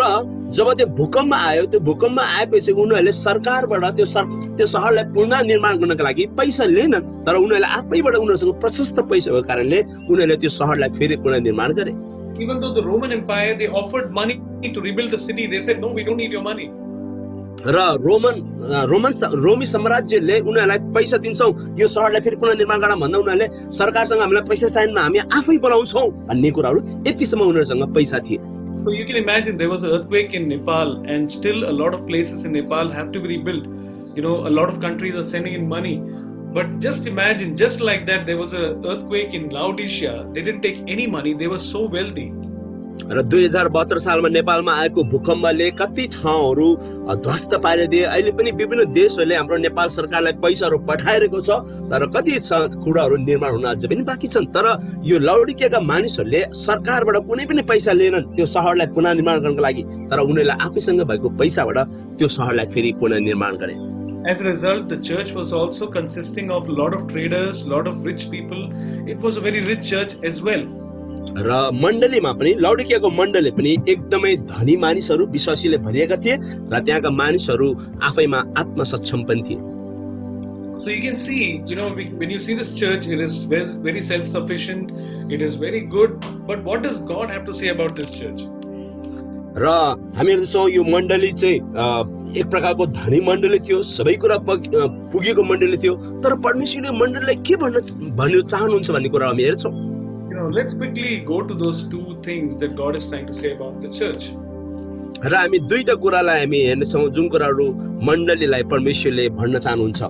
जब त्यो भूकम्प आयो, त्यो भूकम्प आएपछि उनीहरुले सरकारबाट त्यो शहरलाई पुनर्निर्माण गर्नका लागि पैसा लिएनन्, तर उनीहरुले आफैबाट उनीहरुसँग प्रशस्त पैसा भएको कारणले उनीहरुले त्यो शहरलाई फेरि पुनर्निर्माण गरे. Even though the Roman Empire, they offered money to rebuild the city, they said, no, we don't need your money. र रोमी साम्राज्यले उनीहरुलाई पैसा दिन्छौं यो शहरलाई फेरि पुनर्निर्माण गर्न भन्दा उनीहरुले सरकारसँग हामीलाई पैसा चाहिन्न, हामी आफै बनाउँछौं भन्ने कुराहरु यतिसम्म उनीहरुसँग पैसा थिए. So you can imagine there was an earthquake in Nepal, and still a lot of places in Nepal have to be rebuilt. A lot of countries are sending in money. But just imagine, just like that, there was an earthquake in Laodicea. They didn't take any money. They were so wealthy. र 2072 सालमा नेपालमा आएको भूकम्पले कति ठाउँहरु ध्वस्त पारिदिए. अहिले पनि विभिन्न देशहरुले हाम्रो नेपाल सरकारलाई पैसाहरु पठाइरहेको छ, तर कति कुराहरु निर्माण हुन अझै पनि बाँकी छन्. तर यो लाउडिकियाका मानिसहरुले सरकारबाट कुनै पनि पैसा लिएनन् त्यो शहरलाई पुनर्निर्माण गर्नको लागि, तर उनीहरुले आफैसँग भएको पैसाबाट त्यो शहरलाई फेरि पुनर्निर्माण गरे. As a result, the church was also consisting of a lot of traders, a lot of rich people. It was a very rich church as well. र मण्डलीमा पनि लाउडिकियाको मण्डली पनि एकदमै धनी मानिसहरु विश्वासीले भरिएका थिए र त्यहाँका मानिसहरु आफैमा आत्मसक्षम पनि थिए. So you can see, when you see this church, it is very, very self-sufficient. It is very good. But what does God have to say about this church? र हामीहरु देख्छौं यो मण्डली चाहिँ एक प्रकारको धनी मण्डली थियो, सबै कुरा पुगेको मण्डली थियो, तर परमेश्वरले मण्डलीलाई के भन्न चाहनुहुन्छ भन्ने कुरा हामी हेर्छौं. Let's quickly go to those two things that God is trying to say about the church. र हामी दुईटा कुरालाई हामी हेर्छौं जुन कुराहरु मण्डलीलाई परमेश्वरले भन्न चाहनुहुन्छ.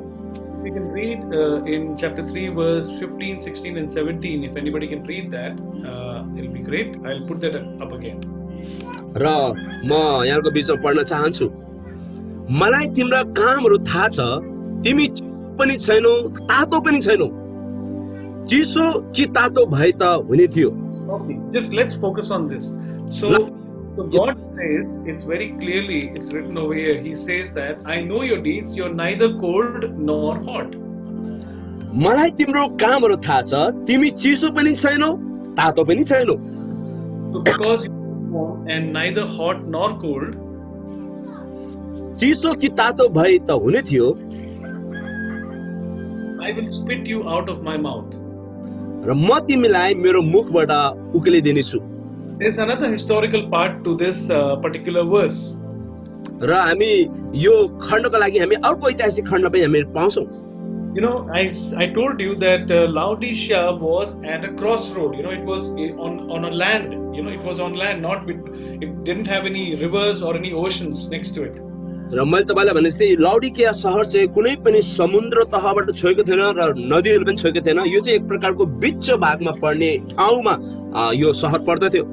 We can read in chapter 3 verse 15, 16 and 17. If anybody can read that, it'll be great. I'll put that up again. र म यहाँको बीचमा पढ्न चाहन्छु. मलाई तिम्रो कामहरु थाहा छ, तिमी पनि छैनौ, तातो पनि छैनौ. चिसो कि तातो भए त हुने थियो. Okay, just let's focus on this. So God says, it's very clearly, it's written over here, he says that, I know your deeds, you're neither cold nor hot. मलाई तिम्रो कामहरु थाहा छ, तिमी चिसो पनि छैनौ, तातो पनि छैनौ. So because you are warm and neither hot nor cold, चिसो कि तातो भए त हुने थियो, I will spit you out of my mouth. र म तिमीलाई मेरो मुखबाट उक्लिदिनेछु। There's another historical part to this particular verse. र हामी यो खण्डको लागि हामी अर्को ऐतिहासिक खण्ड पनि हामी पाउँछौँ। You know, I told you that Laodicea was at a crossroad. You know, it was on a land. You know, it was on land, it didn't have any rivers or any oceans next to it. र मैले तपाईलाई भने जस्तै लाउडिकिया शहर चाहिँ कुनै पनि समुद्र तहबाट छोएको थिएन र नदीहरू पनि छोएको थिएन। यो चाहिँ एक प्रकारको बिच भागमा पर्ने ठाउँमा यो शहर पर्दथ्यो।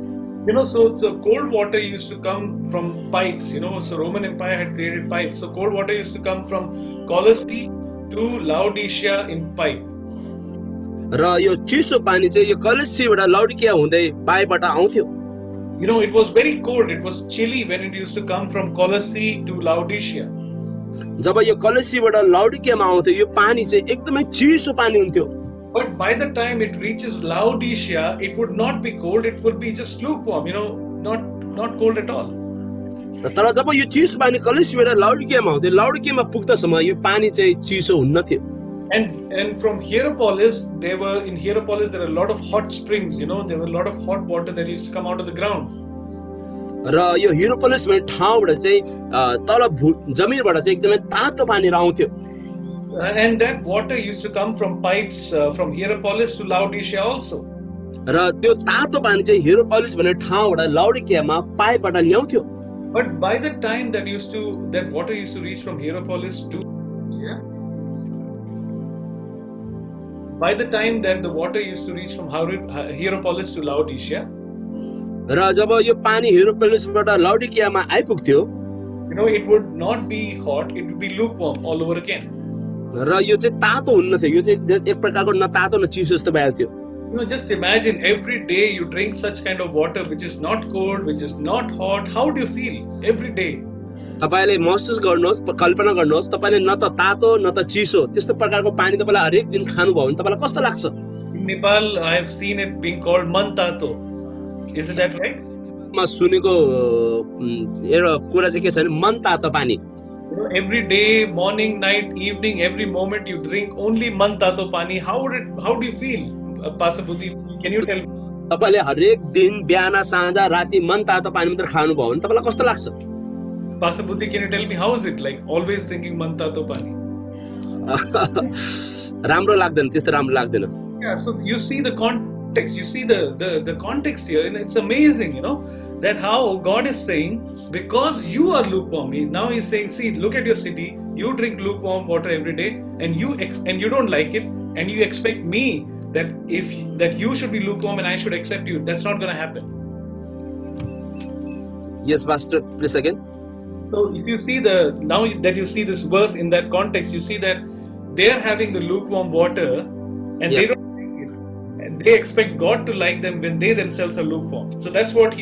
You know, so cold water used to come from pipes. You know, so Roman Empire had created pipes. So cold water used to come from Colossae to Laodicea in pipe. र यो चिसो पानी चाहिँ यो कलेसीबाट लाउडिकिया हुँदै पाइपबाट आउँथ्यो। You know, it was very cold. It was chilly when it used to come from Colossae to Laodicea. जब यो कलेसीबाट लाउडिकियामा आउँथ्यो यो पानी चाहिँ एकदमै चिसो पानी हुन्थ्यो। But by the time it reaches Laodicea, it would not be cold. It would be just lukewarm. You know, not cold at all. तर जब यो चिसो पानी कलेसीबाट लाउडिकियामा आउँथ्यो लाउडिकियामा पुग्दासम्म यो पानी चाहिँ चिसो हुन्न थियो। And from Hierapolis, there are a lot of hot springs. You know, there were a lot of hot water that used to come out of the ground. र यो हिरोपोलिस भन्ने ठाउँबाट चाहिँ तल जमिनबाट चाहिँ एकदमै तातो पानी आउँथ्यो। And that water used to come from pipes from Hierapolis to Laodicea also. र त्यो तातो पानी चाहिँ हिरोपोलिस भन्ने ठाउँबाट लाउडिकियामा पाइपबाट ल्याउँथ्यो। But by the time that water used to reach from Hierapolis to by the time that the water used to reach from Hierapolis to Laodicea, र जब यो पानी हिरोपोलिसबाट लाउडिकियामा आइपुग्थ्यो, you know, it would not be hot, it would be lukewarm all over again. र यो चाहिँ तातो हुन्न थियो, यो चाहिँ एक प्रकारको न तातो न चिसो जस्तो भइहाल्थ्यो। You know, just imagine every day you drink such kind of water which is not cold, which is not hot. How do you feel every day? तपाईले महसुस गर्नुहोस्, कल्पना गर्नुहोस्, तपाईले न त तातो न त चिसो त्यस्तो प्रकारको पानी तपाईलाई हरेक दिन खानु भयो भने तपाईलाई कस्तो लाग्छ? In Nepal, I have seen it being called mantato. Isn't that right? म सुनेको एउटा कुरा चाहिँ के छ भने मन तातो पानी। You know, every day, morning, night, evening, every moment you drink only mantato pani. How do you feel? Pastor Buddhi, can you tell me? तपाईले हरेक दिन बिहान साँझ राति मन तातो पानी मात्र खानु भयो भने तपाईलाई कस्तो लाग्छ? Pastor Buddhi, can you tell me how is it like always drinking mantato pani? राम्रो लाग्दैन, त्यस्तो राम्रो लाग्दैन। Yeah, so you see the context, you see the context here, and it's amazing, you know, that how God is saying, because you are lukewarm, now He's saying, see, look at your city, you drink lukewarm water every day, and you don't like it, and you expect me that you should be lukewarm and I should accept you. That's not going to happen. Yes, Pastor, please again. So if you see now that you see this verse in that context, you see that they are having the lukewarm water and they don't like it. And they expect God to like them when they themselves are lukewarm. So that's what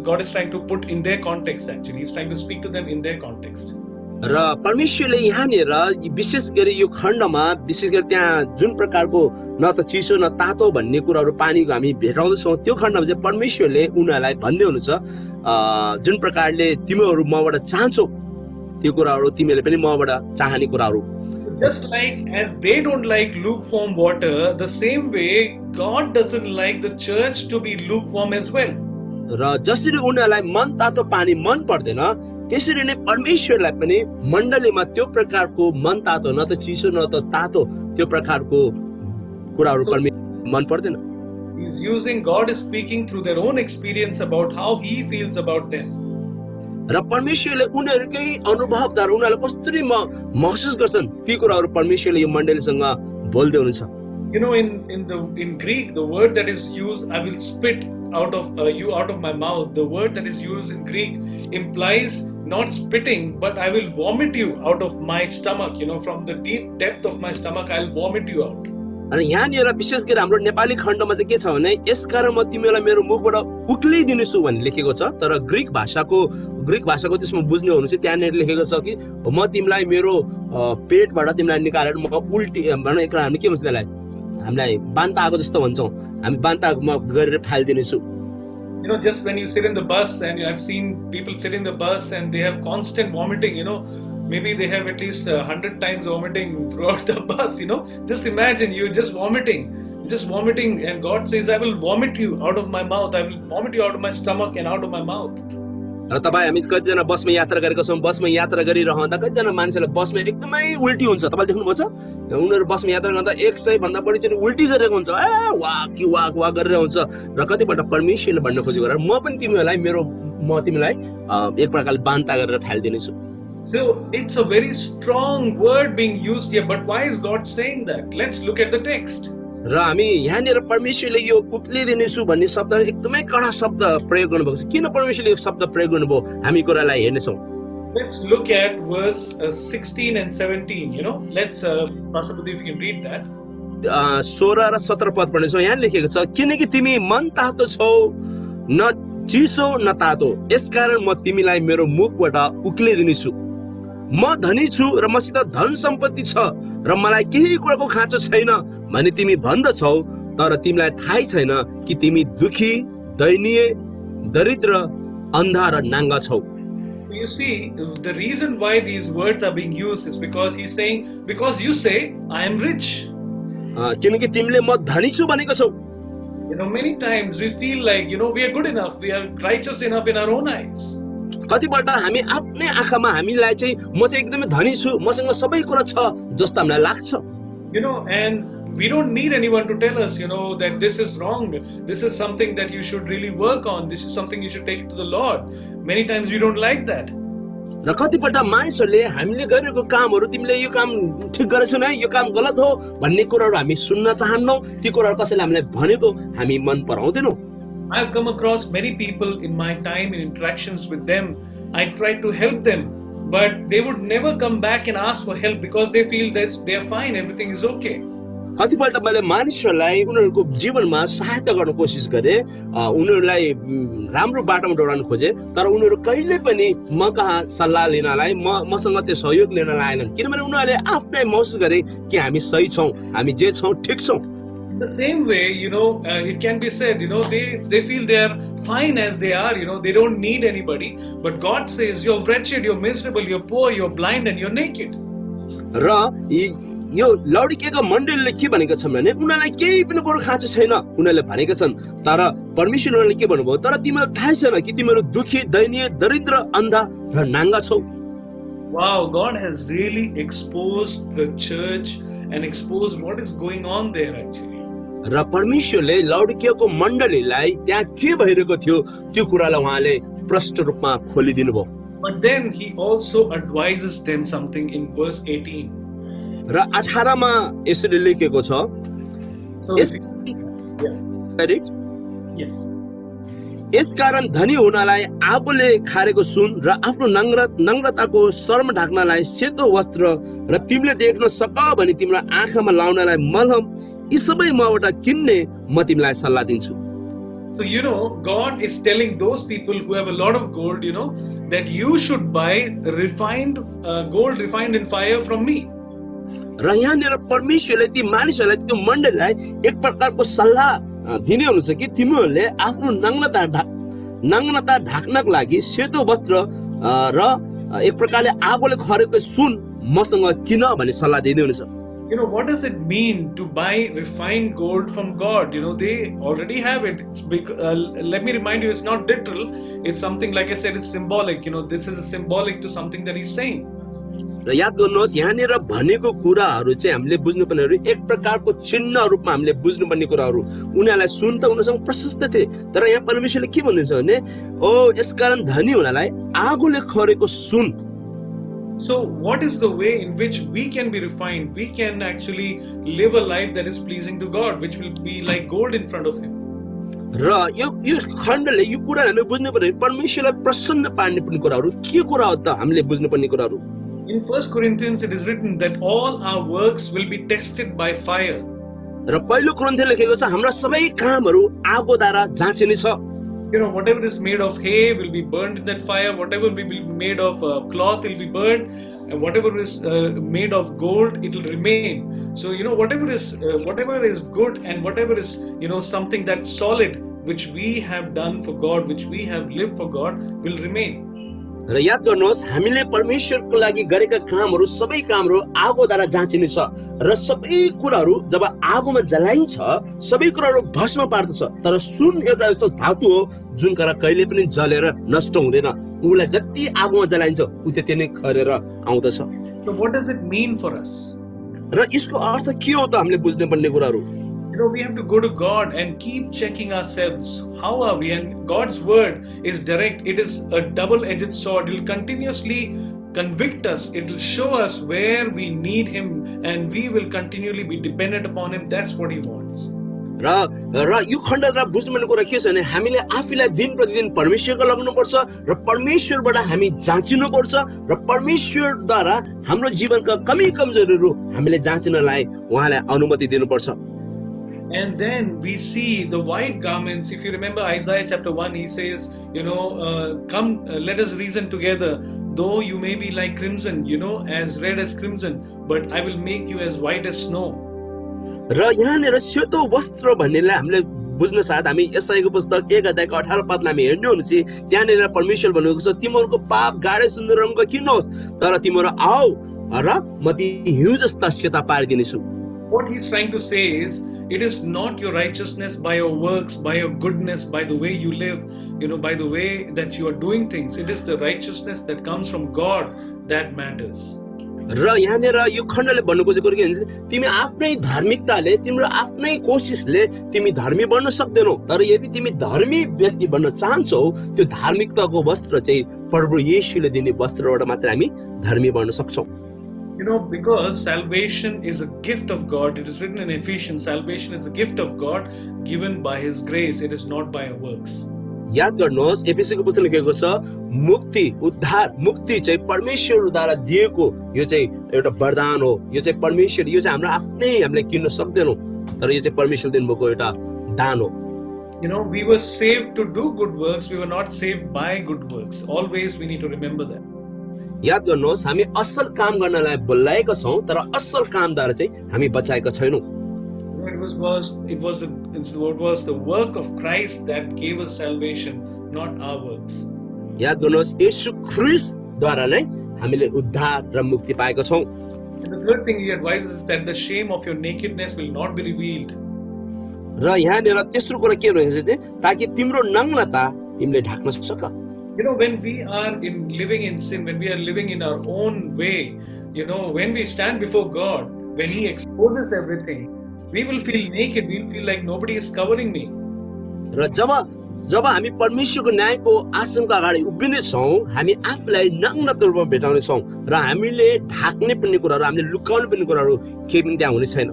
God is trying to put in their context actually. He's trying to speak to them in their context. र परमेश्वरले यहाँनिर विशेष गरी यो खण्डमा विशेष गरी त्यहाँ जुन प्रकारको न त चिसो न तातो भन्ने कुराहरू पानीको हामी भेटाउँदैछौँ त्यो खण्डमा चाहिँ परमेश्वरले उनीहरूलाई भन्दै हुनुहुन्छ जुन प्रकारले तिमीहरू मबाट चाहन्छौ त्यो कुराहरू तिमीले पनि मबाट चाहने कुराहरू। Just like as they don't like lukewarm water, the same way God doesn't like the church to be lukewarm as well. र जसरी उनीहरूलाई मन तातो पानी मन पर्दैन त्यसरी नै परमेश्वरलाई पनि मण्डलीमा त्यो प्रकारको मन तातो न त चिसो न त तातो त्यो प्रकारको कुराहरू मन पर्दैन। God is speaking through their own experience about how He feels about them. र परमेश्वरले उनीहरुकै अनुभवद्वारा उनीहरुले कसरी महसुस गर्छन् ती कुराहरू परमेश्वरले यो मण्डलीसँग बोल्दै हुनुहुन्छ। You know, in Greek, the word that is used, I will spit out of my mouth. The word that is used in Greek implies not spitting, but I will vomit you out of my stomach. You know, from the deep depth of my stomach, I'll vomit you out. अनि यहाँनिर विशेष गरी हाम्रो नेपाली खण्डमा चाहिँ के छ भने यसकारण म तिमीलाई मेरो मुखबाट उक्लिदिनेछु भन्ने लेखेको छ। तर ग्रीक भाषाको त्यसमा बुझ्ने हुनु चाहिँ त्यहाँनिर लेखेको छ कि म तिमीलाई मेरो पेटबाट तिमीलाई निकालेर म उल्टी भन्ने कुरा हामी के भन्छ त्यसलाई हामीलाई बान्ता आएको जस्तो भन्छौँ हामी बान्ता गरेर फाल्दिनेछु। You know, just when you sit in the bus, and I've seen people sit in the bus and they have constant vomiting, you know, maybe they have at least 100 times vomiting throughout the bus, you know. Just imagine you're just vomiting just vomiting, and God says, I will vomit you out of my mouth. I will vomit you out of my stomach and out of my mouth. र तपाईँ हामी कतिजना बसमा यात्रा गरेका छौँ, बसमा यात्रा गरिरहँदा कतिजना मान्छेलाई बसमा एकदमै उल्टी हुन्छ। तपाईँले देख्नुभएको छ, उनीहरू बसमा यात्रा गर्दा 100 भन्दा बढी चाहिँ उल्टी गरेको हुन्छ, वाक वाक वाक गरेर हुन्छ। र कतिपल्ट परमेश्वरले भन्न खोजेको र म पनि तिमीहरूलाई म तिमीलाई एक प्रकारले बान्ता गरेर फालिदिनेछु। So it's a very strong word being used here, but why is God saying that? Let's look at the text. र हामी यहाँनिर परमेश्वरले यो उक्लिदिनेछु भन्ने शब्द एकदमै कडा शब्द प्रयोग गर्नुभएको छ। किन परमेश्वरले यो शब्द प्रयोग गर्नुभयो, हामी कुरालाई हेर्नेछौँ। Let's look at verse 16 and 17. Let's Pastor Budhi, if you can read that. 16 र 17 पद पढ्नेछौँ। यहाँ लेखेको छ, किनकि तिमी मन तातो छौ, न चिसो न तातो, यसकारण म तिमीलाई मेरो मुखबाट उक्लिदिनेछु। म धनी छु र मसित धन सम्पत्ति छ र मलाई केही कुराको खाँचो छैन भने तिमी भन्दछौ, तर तिमीलाई थाहै छैन कि तिमी दुखी, दयनीय, दरिद्र, अन्धा र नाङ्गा छौ। You see, the reason why these words are being used is because he's saying, because you say, I am rich. किनकि तिमीले म धनी छु भनेको छौ। Many times we feel like, we are good enough, we are righteous enough in our own eyes. कतिपल्ट हामी आफ्नै आँखामा हामीलाई चाहिँ म चाहिँ एकदमै धनी छु, मसँग सबै कुरा छ जस्तो हामीलाई लाग्छ। And we don't need anyone to tell us, that this is wrong, this is something that you should really work on, this is something you should take to the Lord. Many times we don't like that. र कतिपल्ट मानिसहरूले हामीले गरेको कामहरू, तिमीले यो काम ठिक गरेछौ है, यो काम गलत हो भन्ने कुराहरू हामी सुन्न चाहन्नौ। ती कुराहरू कसैले हामीलाई भनेको हामी मन पराउँदैनौ। I've come across many people in my time in interactions with them. I tried to help them, but they would never come back and ask for help because they feel that they are fine, everything is okay. कतिपल्ट मैले मानिसहरूलाई उनीहरूको जीवनमा सहायता गर्न कोसिस गरे, उनीहरूलाई राम्रो बाटोमा डोराउन खोजे, तर उनीहरू कहिले पनि म कहाँ सल्लाह लिनलाई, मसँग त्यो सहयोग लिन आएनन्, किनभने उनीहरूले आफ्नै महसुस गरे कि हामी सही छौँ, हामी जे छौँ ठिक छौँ। The same way, it can be said, they feel they are fine as they are, they don't need anybody. But God says, you're wretched, you're miserable, you're poor, you're blind, and you're naked. र यो लौडिकेको मण्डलीले के भनेको छ भने उनीहरूलाई केही पनि कुरो खाँचो छैन, उनीहरूले भनेका छन्, तर परमेश्वरले के भन्नुभयो, तर तिमीलाई थाहै छैन कि तिमीहरू दुखी, दयनीय, दरिद्र, अन्धा र नाङ्गा छौ। Wow, God has really exposed the church and exposed what is going on there actually. र परमेश्वरले लौडिकेको मण्डलीलाई त्यहाँ के भइरहेको थियो त्यो कुरालाई उहाँले प्रष्ट रूपमा खोलिदिनु भयो। But then he also advises them something in verse 18. र 18 मा यसरी लेखेको छ, यसकारण धनी हुनलाई आगोले खारेको सुन र आफ्नो नम्रताको शर्म ढाक्नलाई सेतो वस्त्र र तिमीले देख्न सक भने तिम्रो आँखामा लाउनलाई मलहम, यी सबै मबाट किन्ने म तिमीलाई सल्लाह दिन्छु। So God is telling those people who have a lot of gold, that you should buy refined gold refined in fire from me. र यहाँनिर परमेश्वरले ती मानिसहरूलाई, त्यो मण्डलीलाई एक प्रकारको सल्लाह दिने हुनुहुन्छ कि तिमीहरूले आफ्नो नग्नता ढाक्नको लागि सेतो वस्त्र र एक प्रकारले आगोले खरेको सुन मसँग किन भन्ने सल्लाह दिँदै हुनुहुन्छ। What does it mean to buy refined gold from God? They already have it. Let me remind you, it's not literal. It's something, like I said, it's symbolic. This is symbolic to something that he's saying. र याद गर्नुहोस्, यहाँनिर भनेको कुराहरू चाहिँ हामीले बुझ्नुपर्नेहरू एक प्रकारको चिन्ह रूपमा हामीले बुझ्नुपर्ने कुराहरू। उनीहरूलाई सुन त उनीसँग प्रशस्त थिए, तर यहाँ परमेश्वरले के भन्नुहुन्छ भने, यसकारण धनी हुनलाई आगोले खरेको सुन। So what is the way in which we can be refined? We can actually live a life that is pleasing to God, which will be like gold in front of him. र यो खण्डले यो कुरा हामीले बुझ्नुपर्ने, परमेश्वरलाई प्रसन्न पार्ने पनि कुराहरू के कुरा हो त हामीले बुझ्नुपर्ने कुराहरू। In 1 Corinthians it is written that all our works will be tested by fire. र पहिलो कोरिन्थीमा लेखेको छ हाम्रा सबै कामहरू आगोद्वारा जाँचिने छ। Whatever is made of hay will be burned in that fire. Whatever will be made of cloth will be burned, and whatever is made of gold, it will remain. So whatever is good and whatever is something that's solid, which we have done for God, which we have lived for God, will remain. र याद गर्नुहोस् हामीले परमेश्वरको लागि गरेका कामहरू सबै कामहरू आगोद्वारा जाँचिनेछ र सबै कुराहरू जब आगोमा जलाइन्छ सबै कुराहरू भस्म पार्दछ तर सुन एउटा यस्तो धातु हो जुन कुरा कहिले पनि जलेर नष्ट हुँदैन उलाई जति आगोमा जलाइन्छ उ त्यति नै खरेर आउँदछ So what does it mean for us? र यसको अर्थ के हो त हामीले बुझ्ने पर्ने कुराहरू We have to go to God and keep checking ourselves. How are we? And God's word is direct. It is a double-edged sword. It will continuously convict us. It will show us where we need Him and we will continually be dependent upon Him. That's what He wants. र यो खण्डद्वारा बुझ्नुपर्ने कुरा के छ भने हामीले आफूलाई दिन प्रतिदिन परमेश्वरको लाग्नुपर्छ र परमेश्वरबाट हामी जाँचिनुपर्छ र परमेश्वरद्वारा हाम्रो जीवनका कमी कमजोरीहरू हामीले जाँच्नलाई उहाँलाई अनुमति दिनुपर्छ And then we see the white garments. If you remember Isaiah chapter 1, he says, come, let us reason together. Though you may be like crimson, as red as crimson, but I will make you as white as snow. र यहाँनिर सेतो वस्त्र भन्नेलाई हामीले बुझ्न साथ हामी यशायाको पुस्तक 1 अध्यायको 18 पदलाई हामी हेर्नु हो चाहिँ त्यहाँनिर परमेश्वर भन्नुहुन्छ छ तिमीहरूको पाप गाढे सुन्दर रङको किन होस् तर तिम्रो आऊ र म ती हिउँ जस्ता सेता पारिदिनेछु. What he's trying to say is, it is not your righteousness by your works, by your goodness, by the way you live, by the way that you are doing things. It is the righteousness that comes from God that matters. र यहाँनिर यो खण्डले भन्नु खोजेको के भन्छ तिमी आफ्नै धार्मिकताले तिम्रो आफ्नै कोसिसले तिमी धर्मी बन्न सक्दैनौ तर यदि तिमी धर्मी व्यक्ति बन्न चाहन्छौ त्यो धार्मिकताको वस्त्र चाहिँ प्रभु येशूले दिने वस्त्रबाट मात्र हामी धर्मी बन्न सक्छौं. Because salvation is a gift of God. It is written in Ephesians, salvation is a gift of God given by His grace. It is not by our works. याद गर्नुहोस् एफिसीको पुस्तकमा लेखेको छ मुक्ति उद्धार मुक्ति चाहिँ परमेश्वरद्वारा दिएको यो चाहिँ एउटा वरदान हो यो चाहिँ परमेश्वर यो चाहिँ हाम्रो आफ्नै हामीले किन्न सक्दैनौं तर यो चाहिँ परमेश्वर दिनुभएको एउटा दान हो. We were saved to do good works. We were not saved by good works. Always we need to remember that. याद गर्नुहोस् हामी असल काम गर्नलाई बोलाएका छौं तर असल कामद्वारा चाहिँ हामी बचाएका छैनौं. It was the work of Christ that gave us salvation, not our works. याद गर्नुहोस् येशू ख्रीष्टद्वारा नै हामीले उद्धार र मुक्ति पाएका छौं. And the third thing he advises that the shame of your nakedness will not be revealed. र यहाँनिर तेस्रो कुरा के भनेको चाहिँ ताकि तिम्रो नग्नता तिमीले ढाक्न सक. When we are living in sin, when we are living in our own way, when we stand before God, when He exposes everything, we will feel naked. We will feel like nobody is covering me. र जब हामी परमेश्वरको न्यायको आसनको अगाडि उभिने छौं हामी आफूलाई नग्न रूपमा भेटाउने छौं र हामीले ढाक्ने पर्ने कुराहरू हामीले लुकाउनु पर्ने कुराहरू केही पनि त्यहाँ हुने छैन.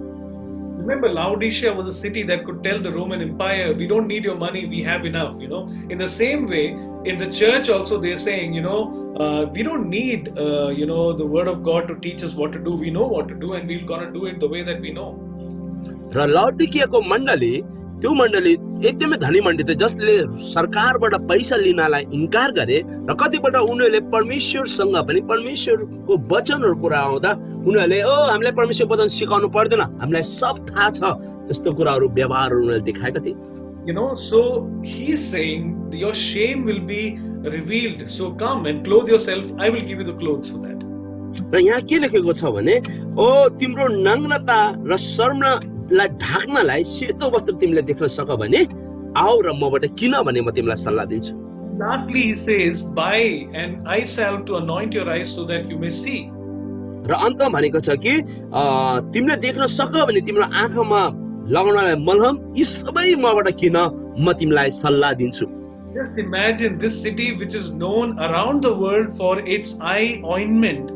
Remember, Laodicea was a city that could tell the Roman Empire, we don't need your money, we have enough, In the same way, in the church also they're saying, we don't need, the word of God to teach us what to do. We know what to do and we're going to do it the way that we know. र लाउडिकियाको मण्डली त्यो मण्डली एकदमै धनी मण्डली थियो जसले सरकारबाट पैसा लिनलाई इन्कार गरे र कतिपल्ट उनीहरूले परमेश्वरसँग पनि परमेश्वरको वचनहरु कुरा आउँदा उनीहरूले हामीलाई परमेश्वरको वचन सिकाउनु पर्दैन हामीलाई सब थाहा छ त्यस्तो कुराहरु व्यवहारहरु उनीहरूले देखाएका थिए. So he's saying your shame will be revealed. So come and clothe yourself. I will give you the clothes for that. र यहाँ के लेखेको छ भने तिम्रो नग्नता र शर्मलाई ढाक्नलाई सेतो वस्त्र तिमीले देख्न सक भने आऊ र मबाट किन भने म तिमीलाई सल्लाह दिन्छु. Lastly he says, buy an eye salve to anoint your eyes so that you may see. र अन्त भनेको छ कि तिमीले देख्न सक भने तिम्रो आँखामा लगाउनलाई मलहम यी सबै मबाट किन म तिमीलाई सल्लाह दिन्छु. Just imagine this city which is known around the world for its eye ointment.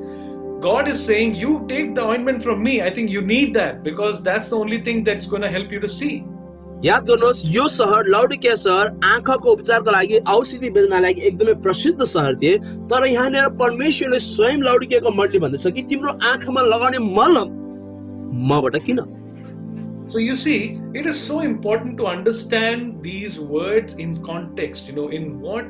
God is saying, you take the ointment from me. I think you need that because that's the only thing that's going to help you to see. याद गर्नुहोस् यो शहर लाउडिकिया शहर आँखाको उपचारको लागि औषधि बेच्नका लागि एकदमै प्रसिद्ध शहर थिए तर यहाँनिर परमेश्वरले स्वयं लाउडिकियाको मण्डली भन्दछ कि तिम्रो आँखामा लगाउने मलम मबाट किन. So you see, it is so important to understand these words in context, in what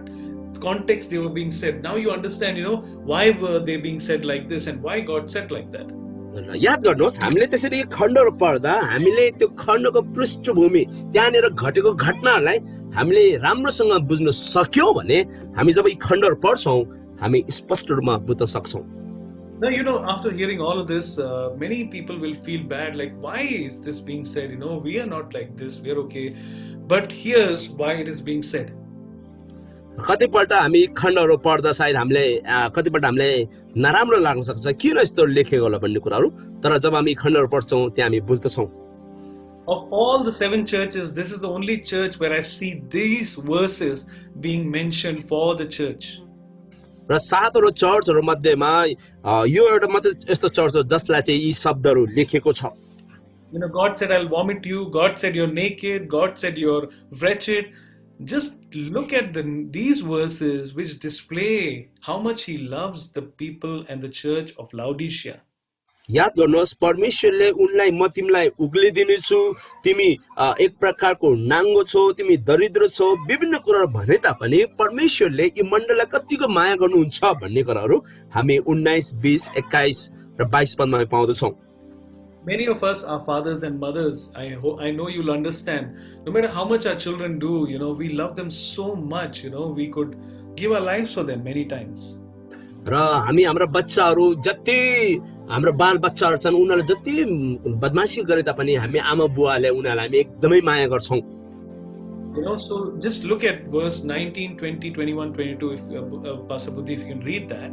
context they were being said. Now you understand, why were they being said like this and why God said like that. याद गर्नुहोस् हामीले त्यसरी खण्डहरु पढ्दा हामीले त्यो खण्डको पृष्ठभूमि त्यहाँनिर घटेको घटनालाई हामीले राम्रोसँग बुझ्न सक्यौं भने हामी जब यी खण्डहरु पढ्छौं हामी स्पष्ट रूपमा बुझ्न सक्छौं। Now, after hearing all of this, many people will feel bad, like, why is this being said? We are not like this, we are okay. But here's why it is being said. कतिपल्ट हामी खण्डहरू पढ्दा सायद हामीले कतिपल्ट हामीलाई नराम्रो लाग्न सक्छ किन यस्तो लेखेको होला भन्ने कुराहरू, तर जब हामी खण्डहरू पढ्छौं त्यहाँ हामी बुझ्दछौं। Of all the 7 churches, this is the only church where I see these verses being mentioned for the church. र 7 चर्चहरू मध्येमा यो एउटा मात्र यस्तो चर्च हो जसलाई चाहिँ यी शब्दहरू लेखेको छ। God said, I'll vomit you. God said, you're naked. God said, you're wretched. Just look at these verses which display how much he loves the people and the church of Laodicea. याद गर्नुहोस्, परमेश्वरले उनलाई म तिमीलाई उग्लिदिनेछु, तिमी एक प्रकारको नाङ्गो छौ, तिमी दरिद्र छौ, विभिन्न कुराहरू भने तापनि परमेश्वरले यी मण्डललाई कतिको माया गर्नुहुन्छ भन्ने कुराहरू हामी 19, 20, 21 र 22 पदमा पाउँदछौँ। Many of us are fathers and mothers. I know you'll understand. No matter how much our children do, we love them so much. We could give our lives for them many times. र हामी हाम्रो बच्चाहरू जति हाम्रो बाल बच्चाहरू छन् उनीहरूले जति बदमाशी गरे तापनि हामी आमा बुवाले उनीहरूलाई हामी एकदमै माया गर्छौं। So just look at verse 19, 20, 21, 22 if Pastor Buddhi, if you can read that.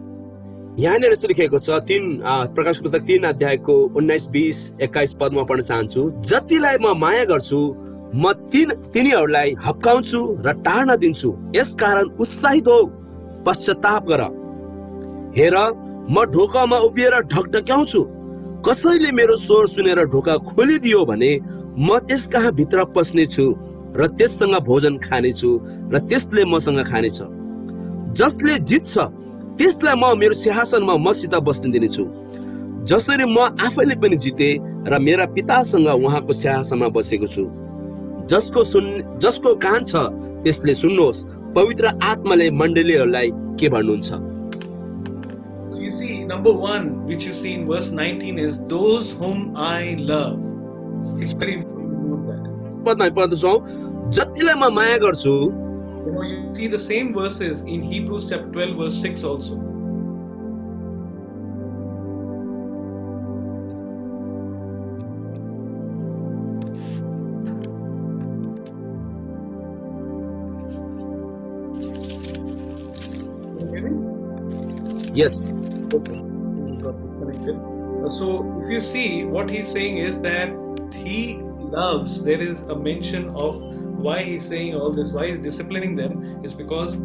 यहाँनिर यसो लेखेको छ, 3 प्रकाश पुस्तक 3 अध्यायको 19, 20, 21 पदमा पढ्न चाहन्छु। जतिलाई म माया गर्छु म तिनीहरूलाई हप्काउँछु र टाढ्न दिन्छु, यसकारण उत्साहित हो, पश्चाताप गर। हेर म ढोकामा उभिएर ढकढक्याउँछु, कसैले मेरो स्वर सुनेर ढोका खोलिदियो भने म त्यस कहाँ भित्र पस्ने छु र त्यससँग भोजन खाने छु र त्यसले मसँग खानेछ। जसले जित्छ त्यसलाई म मेरो सिंहासनमा मसित बस्न दिनेछु, जसरी म आफैले पनि जिते र मेरा पितासँग उहाँको सिंहासनमा बसेको छु। जसको कान छ त्यसले सुन्नुहोस्, पवित्र आत्माले मण्डलीहरूलाई के भन्नुहुन्छ। You see, number 1, which you see in verse 19 is those whom I love. It's very important to note that. पदमा पढ्छौं, जतिलाई म माया गर्छु। You see the same verses in Hebrews chapter 12 verse 6 also. Can you hear me? Yes. Okay. Got disconnected. So if you see, what he's saying is that he loves, there is a mention of why he's saying all this, why he's disciplining them, is because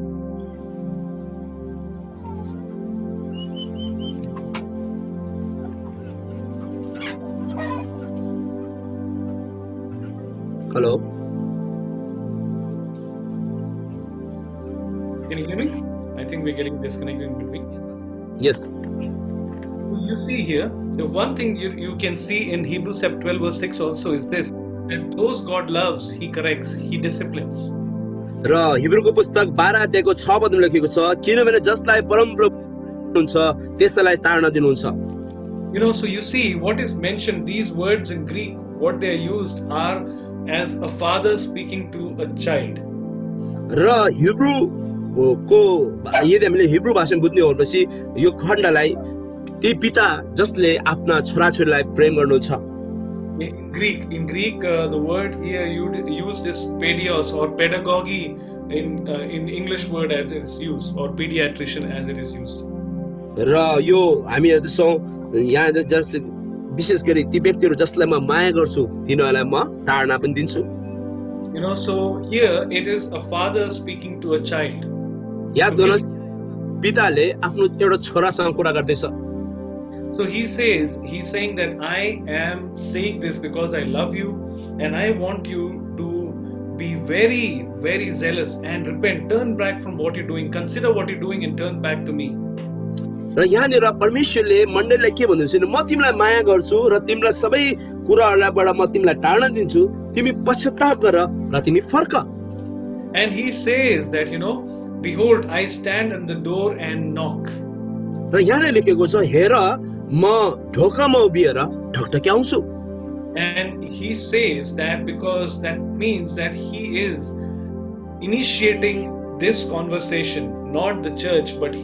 Hello. Can you hear me? I think we're getting disconnected in between. Yes. You see here, the one thing you can see in Hebrews chapter 12 verse 6 also is this, that those God loves, he corrects, he disciplines. र हिब्रूको पुस्तक 12 अध्यायको 6 पदमा लेखेको छ, किनभने जसलाई परमप्रभु हुन्छ त्यसलाई ताड्न दिनुहुन्छ। So you see what is mentioned, these words in Greek, what they are used are as a father speaking to a child. र हिब्रूको यदि हामीले हिब्रू भाषा बुझ्ने हो भनेपछि यो खण्डलाई ती पिता जसले आफ्ना छोराछोरीलाई प्रेम गर्नुहुन्छ। In Greek, the word here used is pedios or pedagogy in English word as it is used, or pediatrician as it is used. र यो हामी हेर्छौं यहाँ विशेष गरी ती व्यक्तिहरू जसलाई म माया गर्छु तिनीहरूलाई म ताड्न पनि दिन्छु। So here it is a father speaking to a child. याद गर्नुहोस्, पिताले आफ्नो एउटा छोरासँग कुरा गर्दैछ। So he's saying that I am saying this because I love you and I want you to be very, very zealous and repent, turn back from what you're doing, consider what you're doing and turn back to me. र यहाँनिर परमेश्वरले मण्डलीलाई के भन्नुहुन्छ, म तिमीलाई माया गर्छु र तिमीलाई सबै कुराहरुबाट म तिमीलाई टाड्न दिन्छु, तिमी पश्चाताप गर र तिमी फर्क। And he says that, behold, I stand at the door and knock. र यहाँ लेखेको छ, हेर म ढोकामा उभिएर ढकढक्याउँछु। And he says that because that means that he is initiating this conversation, not the church, but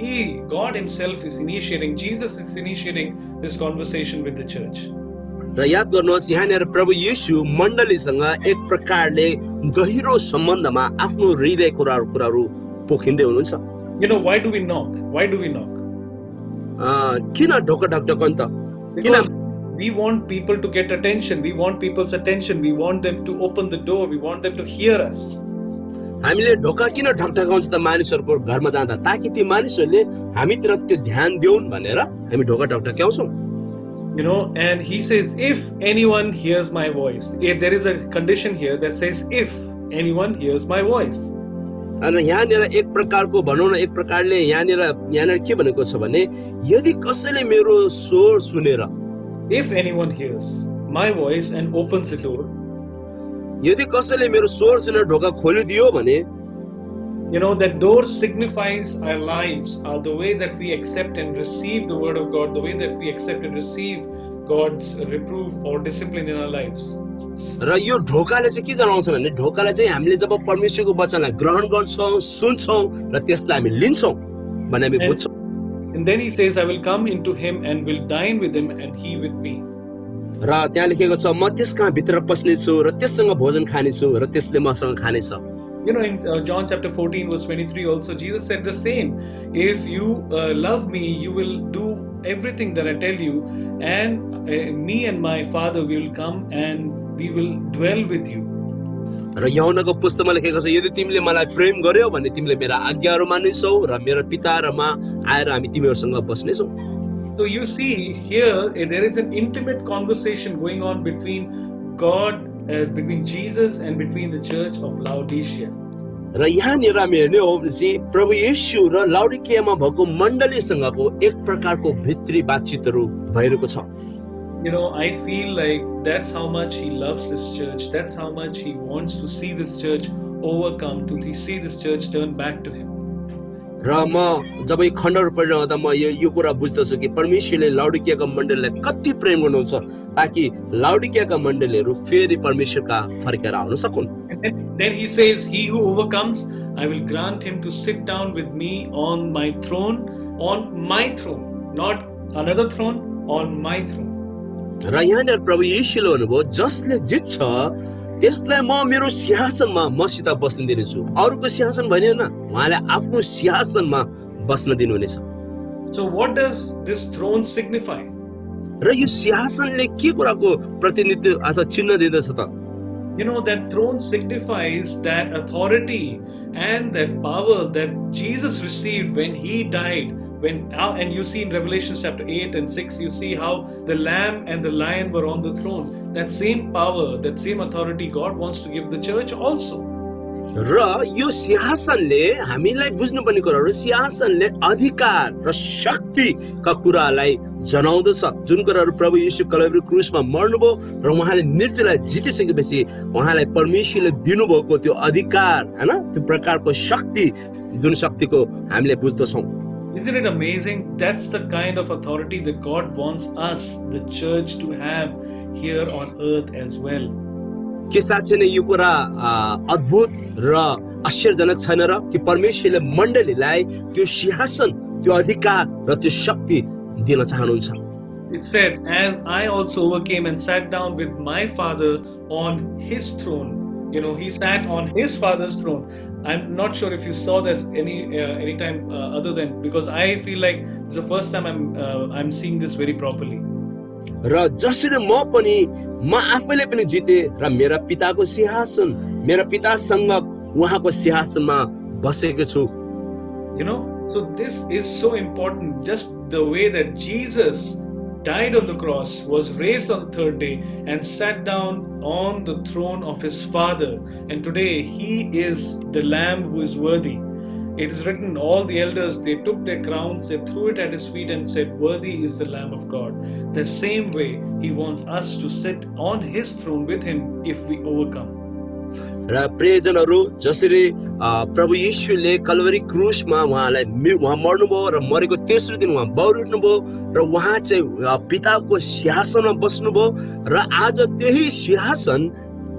God himself is initiating, Jesus is initiating this conversation with the church. र याद गर्नुहोस् यहाँनिर प्रभु येशू मण्डलीसँग एक प्रकारले गहिरो सम्बन्धमा आफ्नो हृदय कुराहरू पोखिँदै हुनुहुन्छ. You know, why do we knock? Why do we knock? किन ढोका ढकढकाउनु त? Because we want people to get attention. We want people's attention. We want them to open the door. We want them to hear us. हामीले ढोका किन ढकढकाउँछ त मानिसहरूको घरमा जाँदा, ताकि ती मानिसहरूले हामीतिर त्यो ध्यान देऊन् भनेर हामी ढोका ढकढकाउँछौँ. You know, and he says, if anyone hears my voice, there is a condition here that says, if anyone hears my voice. अनि यहाँनिर एक प्रकारको भनौँ न, एक प्रकारले यहाँनिर के भनेको छ भने, यदि कसैले मेरो स्वर सुनेर, if anyone hears my voice and opens the door, यदि कसैले मेरो स्वर सुनेर ढोका खोलिदियो भने, you know, that door signifies our lives, the way that we accept and receive the word of God, the way that we accept and receive God's reproof or discipline in our lives. र यो ढोकाले चाहिँ के जनाउँछ भने, ढोकाले चाहिँ हामीले जब परमेश्वरको वचनलाई ग्रहण गर्छौं, सुन्छौं र त्यसलाई हामी लिन्छौं भने हामी बुझ्छौं. And then he says, I will come into him and will dine with him and he with me. र त्यहाँ लेखेको छ, म त्यसका भित्र पस्ने छु र त्यससँग भोजन खाने छु र त्यसले मसँग खानेछ. You know, in John chapter 14 verse 23 also Jesus said the same. If you love me, you will do everything that I tell you, and me and my Father will come and we will dwell with you. र यूहन्नाको पुस्तकमा लेखेको छ, यदि तिमीले मलाई प्रेम गर्यौ भने तिमीले मेरा आज्ञाहरू मान्नेछौ र मेरो पिता र म आएर हामी तिमीहरूसँग बस्नेछौं. So you see here there is an intimate conversation going on between God, between Jesus and between the church of Laodicea. र यहाँनिर हामी हेर्ने हो भने प्रभु येशू र लाउडिकियामा भएको मण्डलीसँगको एक प्रकारको भित्री बातचितहरू भइरहेको छ. You know, I feel like that's how much he loves this church. That's how much he wants to see this church overcome, to see this church turn back to him. र म जब यो खण्डहरू पढिरहँदा म यो कुरा बुझ्दछु कि परमेश्वरले लाउडिकियाका मण्डलीलाई कति प्रेम गर्नुहुन्छ ताकि लाउडिकियाका मण्डलीहरू फेरि परमेश्वरका फर्केर आउन सकुन्. Then he says, he who overcomes, I will grant him to sit down with me on my throne, not another throne, on my throne. र यहाँनिर प्रभु येशूले भन्नुभयो, जसले जित्छ त्यसलाई म मेरो सिंहासनमा मसित बस्न दिनेछु. अरूको सिंहासन भनिएन, उहाँले आफ्नो सिंहासनमा बस्न दिनुहुनेछ. So what does this throne signify? र यो सिंहासनले के कुराको प्रतिनिधित्व अथवा चिन्ह दिँदछ त? You know, that throne signifies that authority and that power that Jesus received when he died. And you see in Revelation chapter 8 and 6, you see how the lamb and the lion were on the throne. That same power, that same authority God wants to give the church also. र यो सिंहासनले हामीलाई बुझ्नुपर्ने कुराहरू, सिंहासनले अधिकार र शक्तिका कुरालाई जनाउँदछ. जुन कुराहरू प्रभु येशू कलवरी क्रुसमा मर्नुभयो र उहाँले मृत्युलाई जितिसकेपछि उहाँलाई परमेश्वरले दिनुभएको त्यो अधिकार, हैन, त्यो प्रकारको शक्ति, जुन शक्तिको हामीले बुझ्दछौं. Isn't it amazing? That's the kind of authority that God wants us, the church, to have here on earth as well. के साँच्चै नै यो कुरा अद्भुत र आश्चर्यजनक छैन र कि परमेश्वरले मण्डलीलाई त्यो सिंहासन, त्यो अधिकार र त्यो शक्ति दिन चाहनुहुन्छ. It said, as I also overcame and sat down with my Father on his throne. You know, he sat on his Father's throne. I'm not sure if you saw this any time other than, because I feel like it's the first time I'm seeing this very properly. र जसरी म आफैले पनि जिते र मेरा पिताको सिंहासन, मेरा पितासँग उहाँको सिंहासनमा बसेको छु. You know, so this is so important. Just the way that Jesus died on the cross, was raised on the third day, and sat down on the throne of his Father. And today he is the Lamb who is worthy. It is written, all the elders, they took their crowns, they threw it at his feet and said, worthy is the Lamb of God. The same way he wants us to sit on his throne with him if we overcome. र प्रियजनहरू, जसरी प्रभु येशूले कलवरी क्रुसमा उहाँ मर्नुभयो र मरेको तेस्रो दिन उहाँ बौरिनुभयो र उहाँ चाहिँ पिताको सिंहासनमा बस्नुभयो र आज त्यही सिंहासन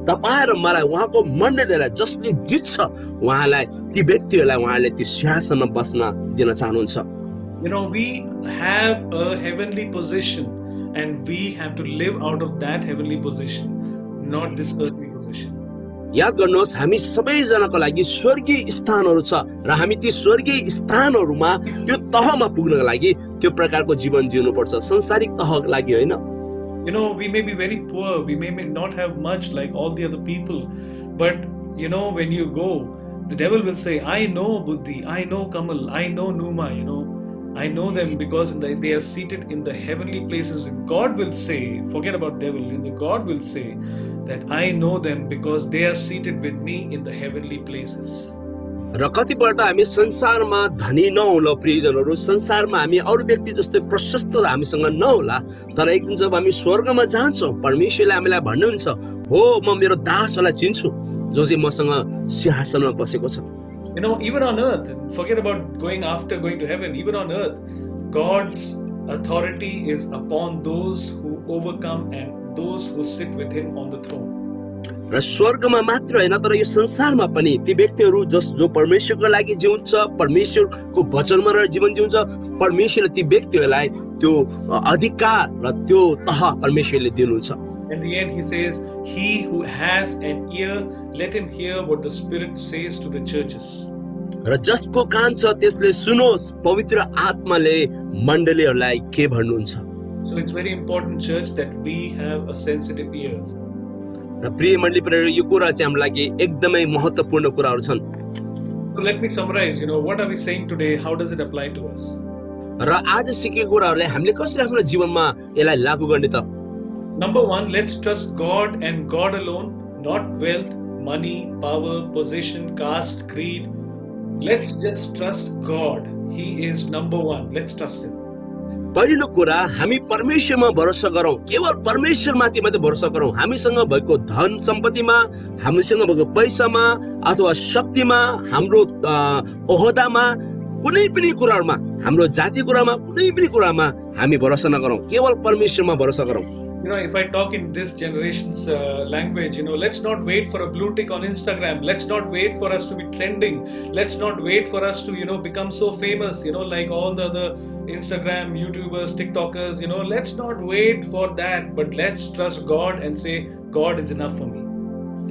तपाईँ र मलाई उहाँको मण्डलीलाई जसले जित्छ उहाँलाई ती व्यक्तिहरूलाई उहाँले ती सिंहासनमा बस्न दिन चाहनुहुन्छ। You know, we have a heavenly position and we have to live out of that heavenly position, not this earthly position. याद गर्नुहोस् हामी सबैजनाको लागि स्वर्गीय स्थानहरू छ र हामी ती स्वर्गीय स्थानहरूमा त्यो तहमा पुग्नको लागि त्यो प्रकारको जीवन जिउनुपर्छ, संसारिक तहको लागि होइन। You know, we may be very poor, we may not have much like all the other people, but you know, when you go, the devil will say, I know Buddhi, I know Kamal, I know Numa, you know, I know them because they are seated in the heavenly places. And God will say, forget about devil, and God will say that I know them because they are seated with me in the heavenly places. र कतिपल्ट हामी संसारमा धनी नहोला प्रियजनहरू, संसारमा हामी अरू व्यक्ति जस्तै प्रशस्त हामीसँग नहोला, तर एक दिन जब हामी स्वर्गमा जान्छौँ परमेश्वरले हामीलाई भन्नुहुन्छ, हो म मेरो दासहरूलाई चिन्छु जो चाहिँ मसँग सिंहासनमा बसेको छ। You know, even on earth, forget about going to heaven, even on earth, God's authority is upon those who overcome and those who sit with him on the throne. र स्वर्गमा मात्र हैन तर यो संसारमा पनि ती व्यक्तिहरू जो परमेश्वरको लागि जिउँछ, परमेश्वरको वचनमा रहेर जीवन जिउँछ, परमेश्वरले ती व्यक्तिहरूलाई त्यो अधिकार र त्यो तह परमेश्वरले दिनुहुन्छ। In the end, he says, he who has an ear, let him hear what the Spirit says to the churches. र जसको कान छ त्यसले सुनोस् पवित्र आत्माले मण्डलीहरूलाई के भन्नुहुन्छ। So it's very important, church, that we have a sensitive ear. र प्रिय मण्डली प्रेरक यो कुरा चाहिँ हाम्रो लागि एकदमै महत्त्वपूर्ण कुराहरू छन्। So let me summarize, you know, what are we saying today? How does it apply to us? र आज सिकेको कुराहरूले हामीले कसरी आफ्नो जीवनमा यसलाई लागू गर्ने त? Number one, let's trust God and God alone, not wealth, money, power, position, caste, creed. Let's just trust God. He is number one. Let's trust him. पहिलो कुरा हामी परमेश्वरमा भरोसा गरौँ, केवल परमेश्वरमाथि मात्रै भरोसा गरौँ। हामीसँग भएको धन सम्पत्तिमा, हामीसँग भएको पैसामा अथवा शक्तिमा, हाम्रो ओहदामा, कुनै पनि कुरामा, हाम्रो जातीय कुरामा, कुनै पनि कुरामा हामी भरोसा नगरौँ, केवल परमेश्वरमा भरोसा गरौँ। You know, if I talk in this generation's language, you know, let's not wait for a blue tick on Instagram. Let's not wait for us to be trending. Let's not wait for us to, you know, become so famous, you know, like all the other Instagram, YouTubers, TikTokers, you know, let's not wait for that, but let's trust God and say, God is enough for me.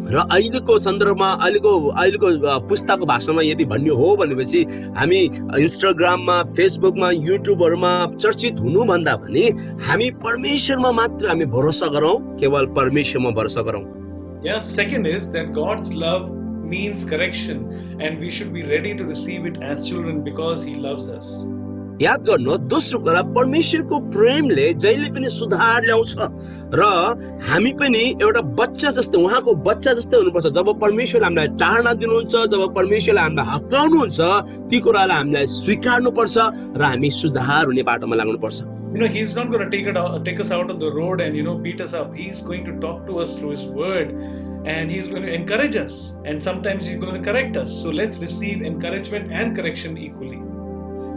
र अहिलेको सन्दर्भमा अहिलेको पुस्ताको भाषामा यदि भन्ने हो भनेपछि हामी इन्स्टाग्राममा, फेसबुकमा, युट्युबहरुमा चर्चित हुनु भन्दा पनि हामी परमेश्वरमा मात्र हामी भरोसा गरौँ, केवल परमेश्वरमा भरोसा गरौँ। Yeah, second is that God's love means correction and we should be ready to receive it as children because he loves us. याद गर्नुहोस् दोस्रो कुरा परमेश्वरको प्रेमले जहिले पनि सुधार ल्याउँछ र हामी पनि एउटा बच्चा जस्तै उहाँको बच्चा जस्तै हुनुपर्छ। जब परमेश्वरले हामीलाई चाहना दिनुहुन्छ, जब परमेश्वरले हामीलाई हप्काउनुहुन्छ, ती कुरालाई हामीलाई स्वीकार्नुपर्छ र हामी सुधार हुने बाटोमा लाग्नुपर्छ। You know, he's not going to take us out on the road and, you know, beat us up. He's going to talk to us through his word and he's going to encourage us and sometimes he's going to correct us. So let's receive encouragement and correction equally.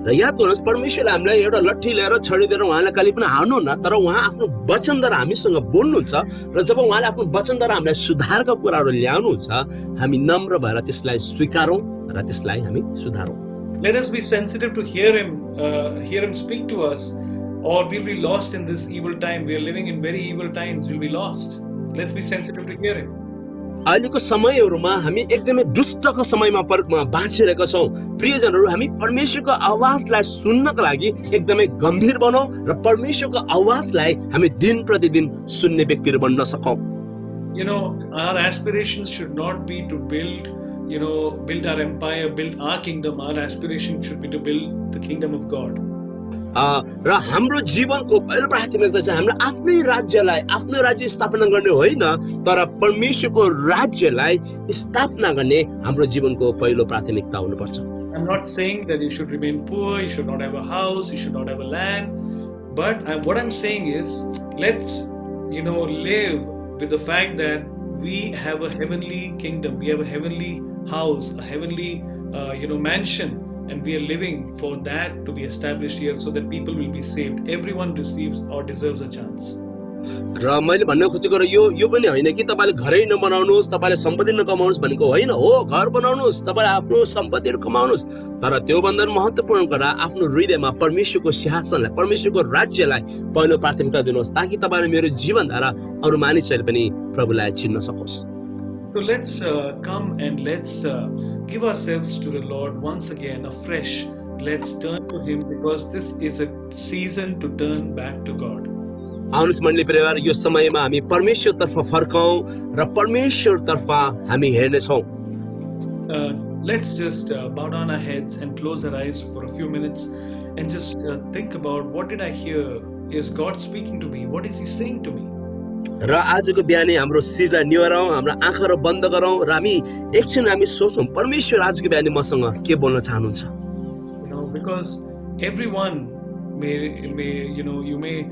र याद गर्नुहोस् परमेश्वरले हामीलाई एउटा लट्ठी लिएर छडी दिएर उहाँलाई कहिले पनि हान्नु न, तर उहाँ आफ्नो वचनद्वारा हामीसँग बोल्नुहुन्छ र जब उहाँले आफ्नो वचनद्वारा हामीलाई सुधारका कुराहरू ल्याउनुहुन्छ हामी नम्र भएर त्यसलाई स्वीकारौँ र त्यसलाई हामी सुधारौँ। Let us be sensitive to hear him speak to us, or we'll be lost in this evil time. We are living in very evil times. We'll be lost. Let's be sensitive to hear him. अहिलेको समयहरुमा हामी एकदमै दुष्टको समयमा बाँचिरहेका छौं। प्रियजनहरू हामी परमेश्वरको आवाजलाई सुन्नको लागि एकदमै गम्भीर बनौं र परमेश्वरको आवाजलाई हामी दिन प्रतिदिन सुन्ने व्यक्तिहरू बन्न सकौं। You know, our aspirations should not be to build our empire, build our kingdom. Our aspiration should be to build the kingdom of God. र हाम्रो जीवनको पहिलो प्राथमिकता चाहिँ हाम्रो आफ्नो राज्य स्थापना गर्ने होइन, तर परमेश्वरको राज्यलाई स्थापना गर्ने हाम्रो जीवनको पहिलो प्राथमिकता हुनुपर्छ। I'm not saying that you should remain poor, you should not have a house, you should not have a land, but what I'm saying is let's live with the fact that we have a heavenly kingdom, we have a heavenly house, a heavenly mansion. And we are living for that to be established here so that people will be saved. Everyone receives or deserves a chance. र मैले भन्न खोजेको यो पनि होइन कि तपाईँले घरै नबनाउनुहोस्, तपाईँले सम्पत्ति नकमाउनुहोस् भनेको होइन हो। घर बनाउनुहोस्, तपाईँले आफ्नो सम्पत्तिहरू कमाउनुहोस्, तर त्यो भन्दा महत्त्वपूर्ण कुरा आफ्नो हृदयमा परमेश्वरको सिंहासनलाई, परमेश्वरको राज्यलाई पहिलो प्राथमिकता दिनुहोस्, ताकि तपाईँले मेरो जीवनधारा अरू मानिसहरूले पनि प्रभुलाई चिन्न सकोस्। So let's come and let's give ourselves to the Lord once again afresh. Let's turn to Him because this is a season to turn back to God. आउनुहोस् मण्डली परिवार, यो समयमा हामी परमेश्वरतर्फ फर्कौं र परमेश्वरतर्फ हामी हेर्नेछौं। Let's just bow down our heads and close our eyes for a few minutes and just think about what did I hear? Is God speaking to me? What is He saying to me? र आजको बिहानै हाम्रो शिरलाई निवारौं, हाम्रो आँखाहरू बन्द गरौं र हामी एकछिन हामी सोचौं परमेश्वर आजको बिहानै मसँग के बोल्न चाहनुहुन्छ। Because everyone may you may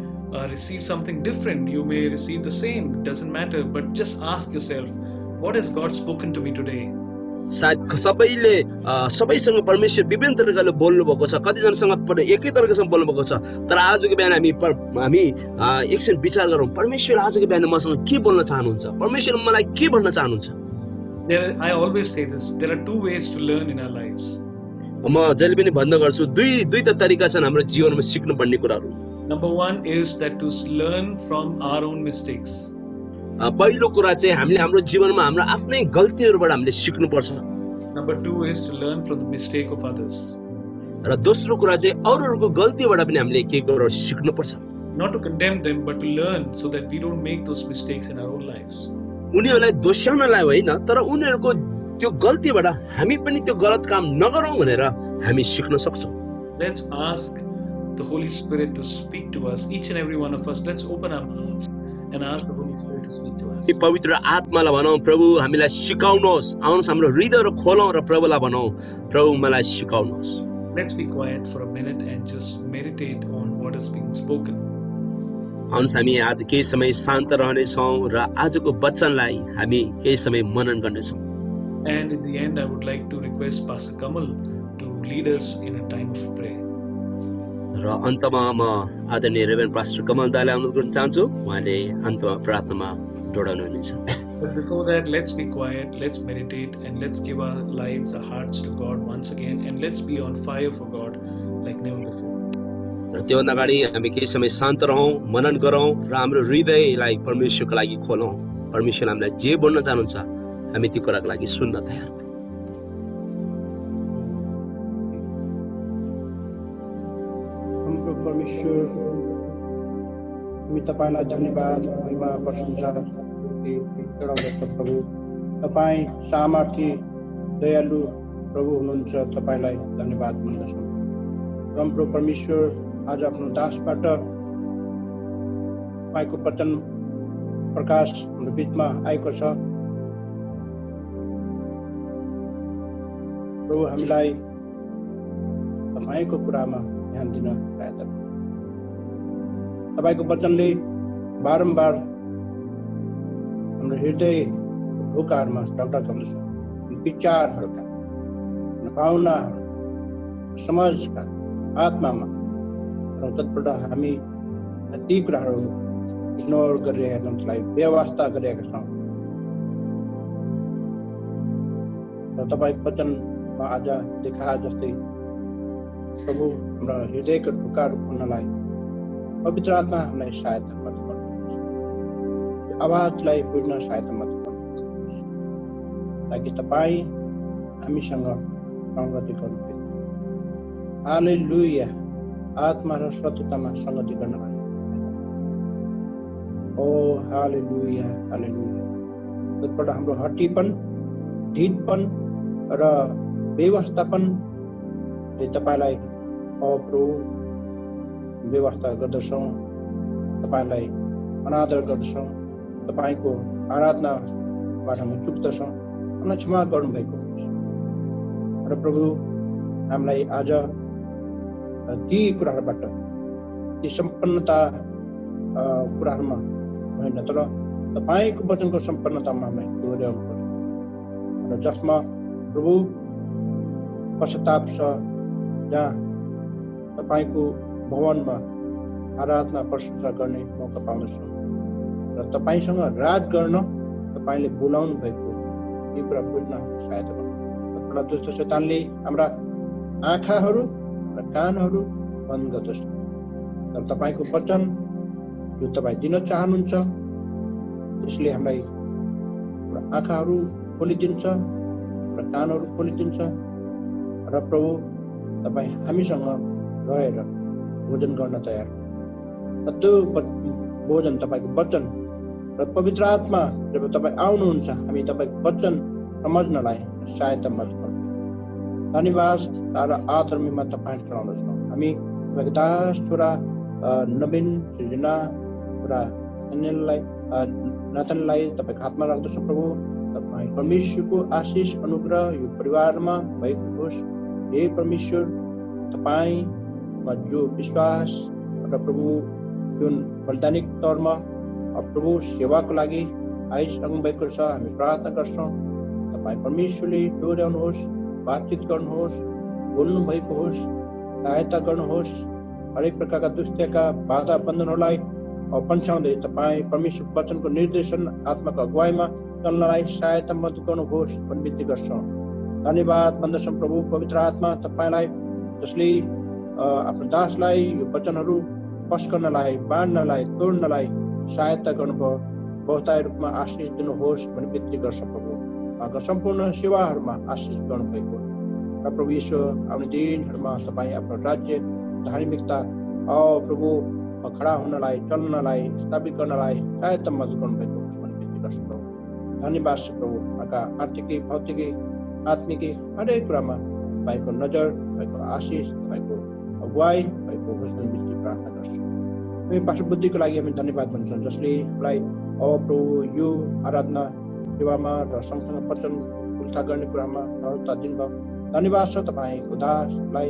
receive something different, you may receive the same, it doesn't matter, but just ask yourself, what has God spoken to me today? सायद सबैले सबैसँग परमेश्वर विभिन्न तरिकाले बोल्नु भएको छ, कतिजनासँग एकै तरिकासँग बोल्नु भएको छ, तर आजको बिहान हामी एकछिन विचार गरौँ परमेश्वर आजको बिहान मसँग के बोल्न चाहनुहुन्छ, परमेश्वर मलाई के भन्न चाहनुहुन्छ। I always say this, there are two ways to learn in our lives. म जहिले पनि भन्न गर्छु दुईटा तरिका छन् हाम्रो जीवनमा सिक्नु पर्ने कुराहरू। Number one is that to learn from our own mistakes. पहिलो कुरा चाहिँ हामीले हाम्रो जीवनमा हाम्रो आफ्नै गल्तीहरूबाट हामीले सिक्नु पर्छ। Number two is to learn from the mistake of others. र दोस्रो कुरा चाहिँ अरूहरूको गल्तीबाट पनि हामीले के गरेर सिक्नु पर्छ। Not to condemn them, but to learn so that we don't make those mistakes in our own lives. उनीहरूलाई दोस्याउनलाई होइन, तर उनीहरूको त्यो गल्तीबाट हामी पनि त्यो गलत काम नगरौं भनेर हामी सिक्न सक्छौं। Let's ask the Holy Spirit to speak to us, each and every one of us. Let's open our mouths and ask the Holy Spirit to speak to us. पवित्र आत्मालाई भनौं, प्रभु हामीलाई सिकाउनुहोस्, आउनुहोस् हाम्रो हृदयहरू खोलौं र प्रभुलाई भनौं, प्रभु मलाई सिकाउनुहोस्। Let's be quiet for a minute and just meditate on what is being spoken. आउनुहोस् हामी आज केही समय शान्त रहनेछौं र आजको वचनलाई हामी केही समय मनन गर्नेछौं। And in the end, I would like to request Pastor Kamal to lead us in a time of prayer. र अन्तमा म आदरणीय रेभरेन्ड पास्टर कमल दाइलाई अनुरोध गर्न चाहन्छु, उहाँले अन्तमा प्रार्थनामा जोडाउनु हुनेछ। But before that, let's be quiet, let's meditate, and let's give our lives, our hearts to God once again, and let's be on fire for God like never before. र त्योभन्दा अगाडि हामी केही समय शान्त रहौं, मनन गरौं र हाम्रो हृदयलाई परमेश्वरको लागि खोलौं। परमेश्वर हामीलाई जे बोल्न चाहनुहुन्छ हामी त्यो कुराको लागि सुन्न तयार छौं। हाम्रो परमेश्वर, हामी तपाईलाई धन्यवाद, महिमा, प्रशंसा चढाउँदछौँ प्रभु। तपाईँ सामर्थी, दयालु प्रभु हुनुहुन्छ, तपाईलाई धन्यवाद भन्दछौँ। हाम्रो परमेश्वर, आज आफ्नो दासबाट तपाईँको वचन प्रकाश हाम्रो बिचमा आएको छ। प्रभु हामीलाई तपाईँको कुरामा ध्यान दिन सहायता गर्नु। तपाईँको वचनले बारम्बार हाम्रो हृदय ढोकाहरूमा ढकढकाउँदछ, विचारहरूका, भावनाहरूका, समाजका, आत्मामा, र तत्बाट हामी ती कुराहरू इग्नोर गरिरहेका छौँ, त्यसलाई व्यवस्था गरिरहेका छौँ। र तपाईँको वचनमा आज देखा जस्तै प्रभु हाम्रा हृदयका ढोकाहरू खोल्नलाई पवित्र आत्मा हामीलाई सहायता मद्दत गर्नुहोस्, आवाजलाई बुझ्न सहायता मद्दत गर्नुहोस्, ताकि तपाईँ हामीसँग सङ्गति गर्नुहोस्। हालेलुया। आत्मा र सत्यतामा सङ्गति गर्नलाई ओ हालेलुया, हालेलुया। त्यसबाट हाम्रो हट्टीपन, ढिटपन र व्यवस्थापन तपाईँलाई प्रभु व्यवस्था गर्दछौँ, तपाईँलाई अनादर गर्दछौँ, तपाईँको आराधनाबाट हामी चुक्दछौँ, हामीलाई क्षमा गर्नुभएको हुन्छ। र प्रभु हामीलाई आज ती कुराहरूबाट, ती सम्पन्नता कुराहरूमा होइन, तर तपाईँको वचनको सम्पन्नतामा हामीलाई डोर्याउनुपर्छ, र जसमा प्रभु पश्चाताप छ, जहाँ तपाईँको भवनमा आराधना प्रशंसा गर्ने मौका पाउँदछौँ। र तपाईसँग राज गर्न तपाईले बोलाउनु भएको यो कुरा बुझ्न सहायता गर्नु। दुष्ट शैतानले हाम्रा आँखाहरू र कानहरू बन्द गर्दछ, तर तपाईको वचन जो तपाई दिन चाहनुहुन्छ त्यसले हामीलाई आँखाहरू खोलिदिन्छ र कानहरू खोलिदिन्छ र प्रभु तपाई हामीसँग रहेर भोजन गर्न तयार। त्यो भोजन तपाईको वचन र पवित्र आत्मा जब तपाई आउनुहुन्छ हामी तपाईको वचन समझ्नलाई सहायता गर्नु। धन्यवाद र आदर महिमा तपाईँ चढाउँदछौँ। हामी तपाईँको दास छोरा नवीन सृजना छोरा नाथनलाई तपाईँको हातमा राख्दछौँ। प्रभु तपाईँ परमेश्वरको आशिष अनुग्रह यो परिवारमा भएको होस्। हे परमेश्वर तपाईँमा जो विश्वास र प्रभु जुन वैधानिक तौरमा प्रभु सेवाको लागि आइसक्नु भएको छ, हामी प्रार्थना गर्छौँ तपाईँ परमेश्वरले डोर्याउनुहोस्, बातचित गर्नुहोस्, बोल्नु भएको होस्, सहायता गर्नुहोस्। हरेक प्रकारका दुष्टका बाधा बन्धनहरूलाई पन्छाउँदै तपाईँ परमेश्वर वचनको निर्देशन आत्माको अगुवाईमा चल्नलाई सहायता मद्दत गर्नुहोस् भन्ने विनती गर्छौँ। धन्यवाद भन्दछौँ प्रभु पवित्र आत्मा तपाईँलाई जसले आफ्नो दासलाई यो वचनहरू पस्कनलाई, बाँड्नलाई, तोड्नलाई सहायता गर्नुभयो। बहुताय रूपमा आशिष दिनुहोस् भन्ने विनती गर्छौँ प्रभु। सम्पूर्ण सेवाहरूमा आशिष गर्नुभएको र प्रभु यीशु आउने दिनहरूमा तपाईँ आफ्नो राज्य धार्मिकता प्रभु खडा हुनलाई, चल्नलाई, स्थापित गर्नलाई सहायता मद्दत गर्नुभएको भन्ने विनती गर्छौँ प्रभु। धन्यवाद छ प्रभु। आर्थिकी, भौतिकी, आत्मिकी हरेक कुरामा तपाईँको नजर, तपाईँको आशिष, तपाईँको अगुवाई भएको होस् भन्ने विनती प्रार्थना गर्छौँ। हामी पास्टर बुद्धिको लागि हामी धन्यवाद भन्छौँ जसले हामीलाई प्रभु यो आराधना सेवामा र सँगसँगै वचन उल्था गर्ने कुरामा सहजता दिनुभयो। धन्यवाद छ तपाईँको दासलाई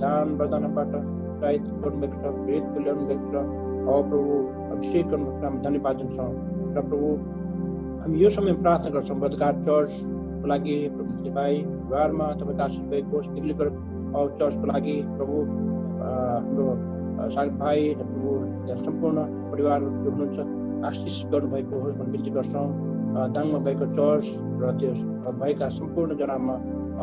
दान वरदानबाट उत्साहित गर्नुभएको छ, प्रेरित ल्याउनु भएको छ। प्रभु अभिषेक गर्नुभएको हामी धन्यवाद दिन्छौँ र प्रभु हामी यो समय प्रार्थना गर्छौँ बदकार चर्चको लागि प्रभु भाइ परिवारमा तपाईँको आशिष भएको होस्। दिल्लीको चर्चको लागि प्रभु हाम्रो साग भाइ र प्रभु सम्पूर्ण परिवार जो हुनुहुन्छ आशिष गर्नुभएको होस् भन्ने विनती गर्छौँ। दाङमा भएको चर्च र त्यो भएका सम्पूर्णजनामा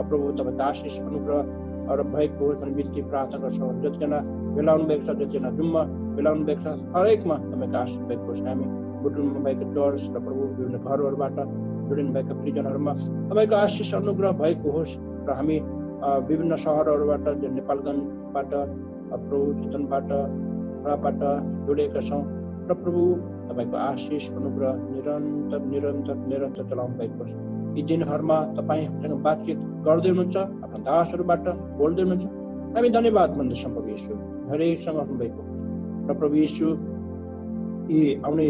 प्रभु तपाईँको आशिष अनुग्रह र भएको होस् भन्ने विनती प्रार्थना गर्छौँ। जतिजना बेलाउनु भएको छ, जतिजना जुममा बेलाउनु भएको छ, हरेकमा तपाईँको आशिष भएको होस्। हामी बुटुलमा भएको चर्च र प्रभु विभिन्न घरहरूबाट जोडिनु भएका प्रिजनहरूमा तपाईँको आशिष अनुग्रह भएको होस् र हामी विभिन्न सहरहरूबाट जो नेपालगञ्जबाट प्रभु चितवनबाट खडाबाट जोडिएका छौँ र प्रभु तपाईँको आशिष अनुग्रह निरन्तर निरन्तर निरन्तर चलाउनु भएको होस्। यी दिनहरूमा तपाईँसँग बातचित गर्दै हुनुहुन्छ, आफ्ना दासहरूबाट बोल्दै हुनुहुन्छ। हामी धन्यवाद भन्दछौँ प्रभु यीशु हरेकसँग हुनुभएको र प्रभु यीशु यी आउने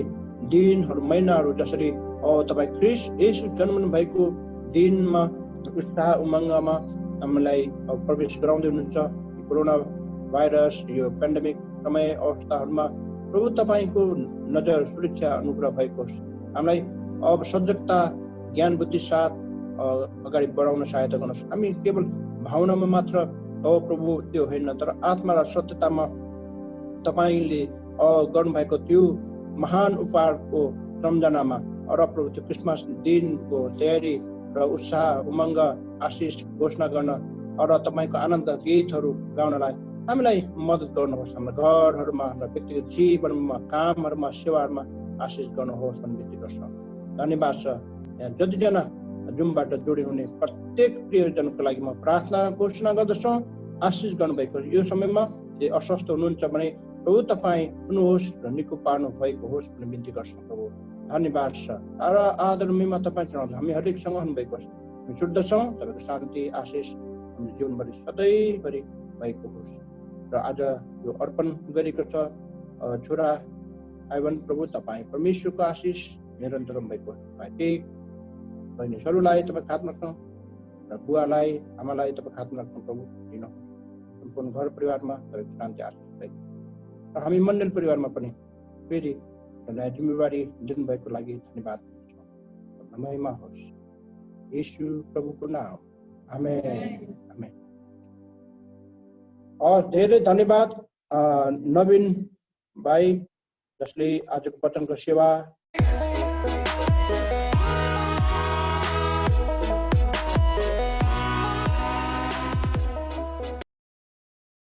दिनहरू, महिनाहरू जसरी तपाईँ ख्रिस्ट येशू जन्मनु भएको दिनमा उत्साह उमङ्गमा हामीलाई प्रवेश गराउँदै हुनुहुन्छ। कोरोना भाइरस यो पेन्डेमिक समय अवस्थाहरूमा प्रभु तपाईँको नजर, सुरक्षा, अनुग्रह भएको होस्। हामीलाई सजगता, ज्ञान बुद्धि साथ अगाडि बढाउन सहायता गर्नुहोस्। हामी केवल भावनामा मात्र प्रभु त्यो होइन, तर आत्मा र सत्यतामा तपाईँले गर्नुभएको त्यो महान उपहारको सम्झनामा र प्रभु त्यो क्रिसमस दिनको तयारी र उत्साह उमङ्ग आशिष घोषणा गर्न र तपाईँको आनन्द गीतहरू गाउनलाई हामीलाई मद्दत गर्नुहोस्। हाम्रो घरहरूमा, हाम्रो व्यक्तिगत जीवनमा, कामहरूमा, सेवाहरूमा आशिष गर्नुहोस् भन्ने विनती गर्छौँ। धन्यवाद छ। जतिजना जुमबाट जोडिनुहुने प्रत्येक प्रियजनको लागि म प्रार्थना घोषणा गर्दछौँ। आशिष गर्नुभएको यो समयमा जे अस्वस्थ हुनुहुन्छ भने प्रभु तपाईँ हुनुहोस् र निको पार्नु भएको होस् भन्ने विनती गर्छौँ प्रभु। धन्यवाद छ र आदर महिमा तपाईँ चढाउँछ। हामी हरेकसँग हुनुभएको होस्। हामी छुट्दछौँ। तपाईँको शान्ति आशिष हाम्रो जीवनभरि सधैँभरि भएको होस्। र आज यो अर्पण गरेको छ छोरा आइवन प्रभु तपाईँ परमेश्वरको आशिष निरन्तर भएको होस्। भाइ बहिनीहरूलाई तपाईँ हातमा राख्छौँ र बुवालाई, आमालाई तपाईँ हातमा राख्छौँ प्रभु। दिनुहोस् सम्पूर्ण घर परिवारमा तपाईँको शान्ति आशिष भएको र हामी मण्डल परिवारमा पनि फेरि नयाँ जिम्मेवारी दिनुभएको लागि धन्यवाद दिन्छौँ। महिमा होस् येशू प्रभुको नाम। आमेन आमेन। धेरै धन्यवाद नवीन भाइ जसले आजको वचनको सेवा Thank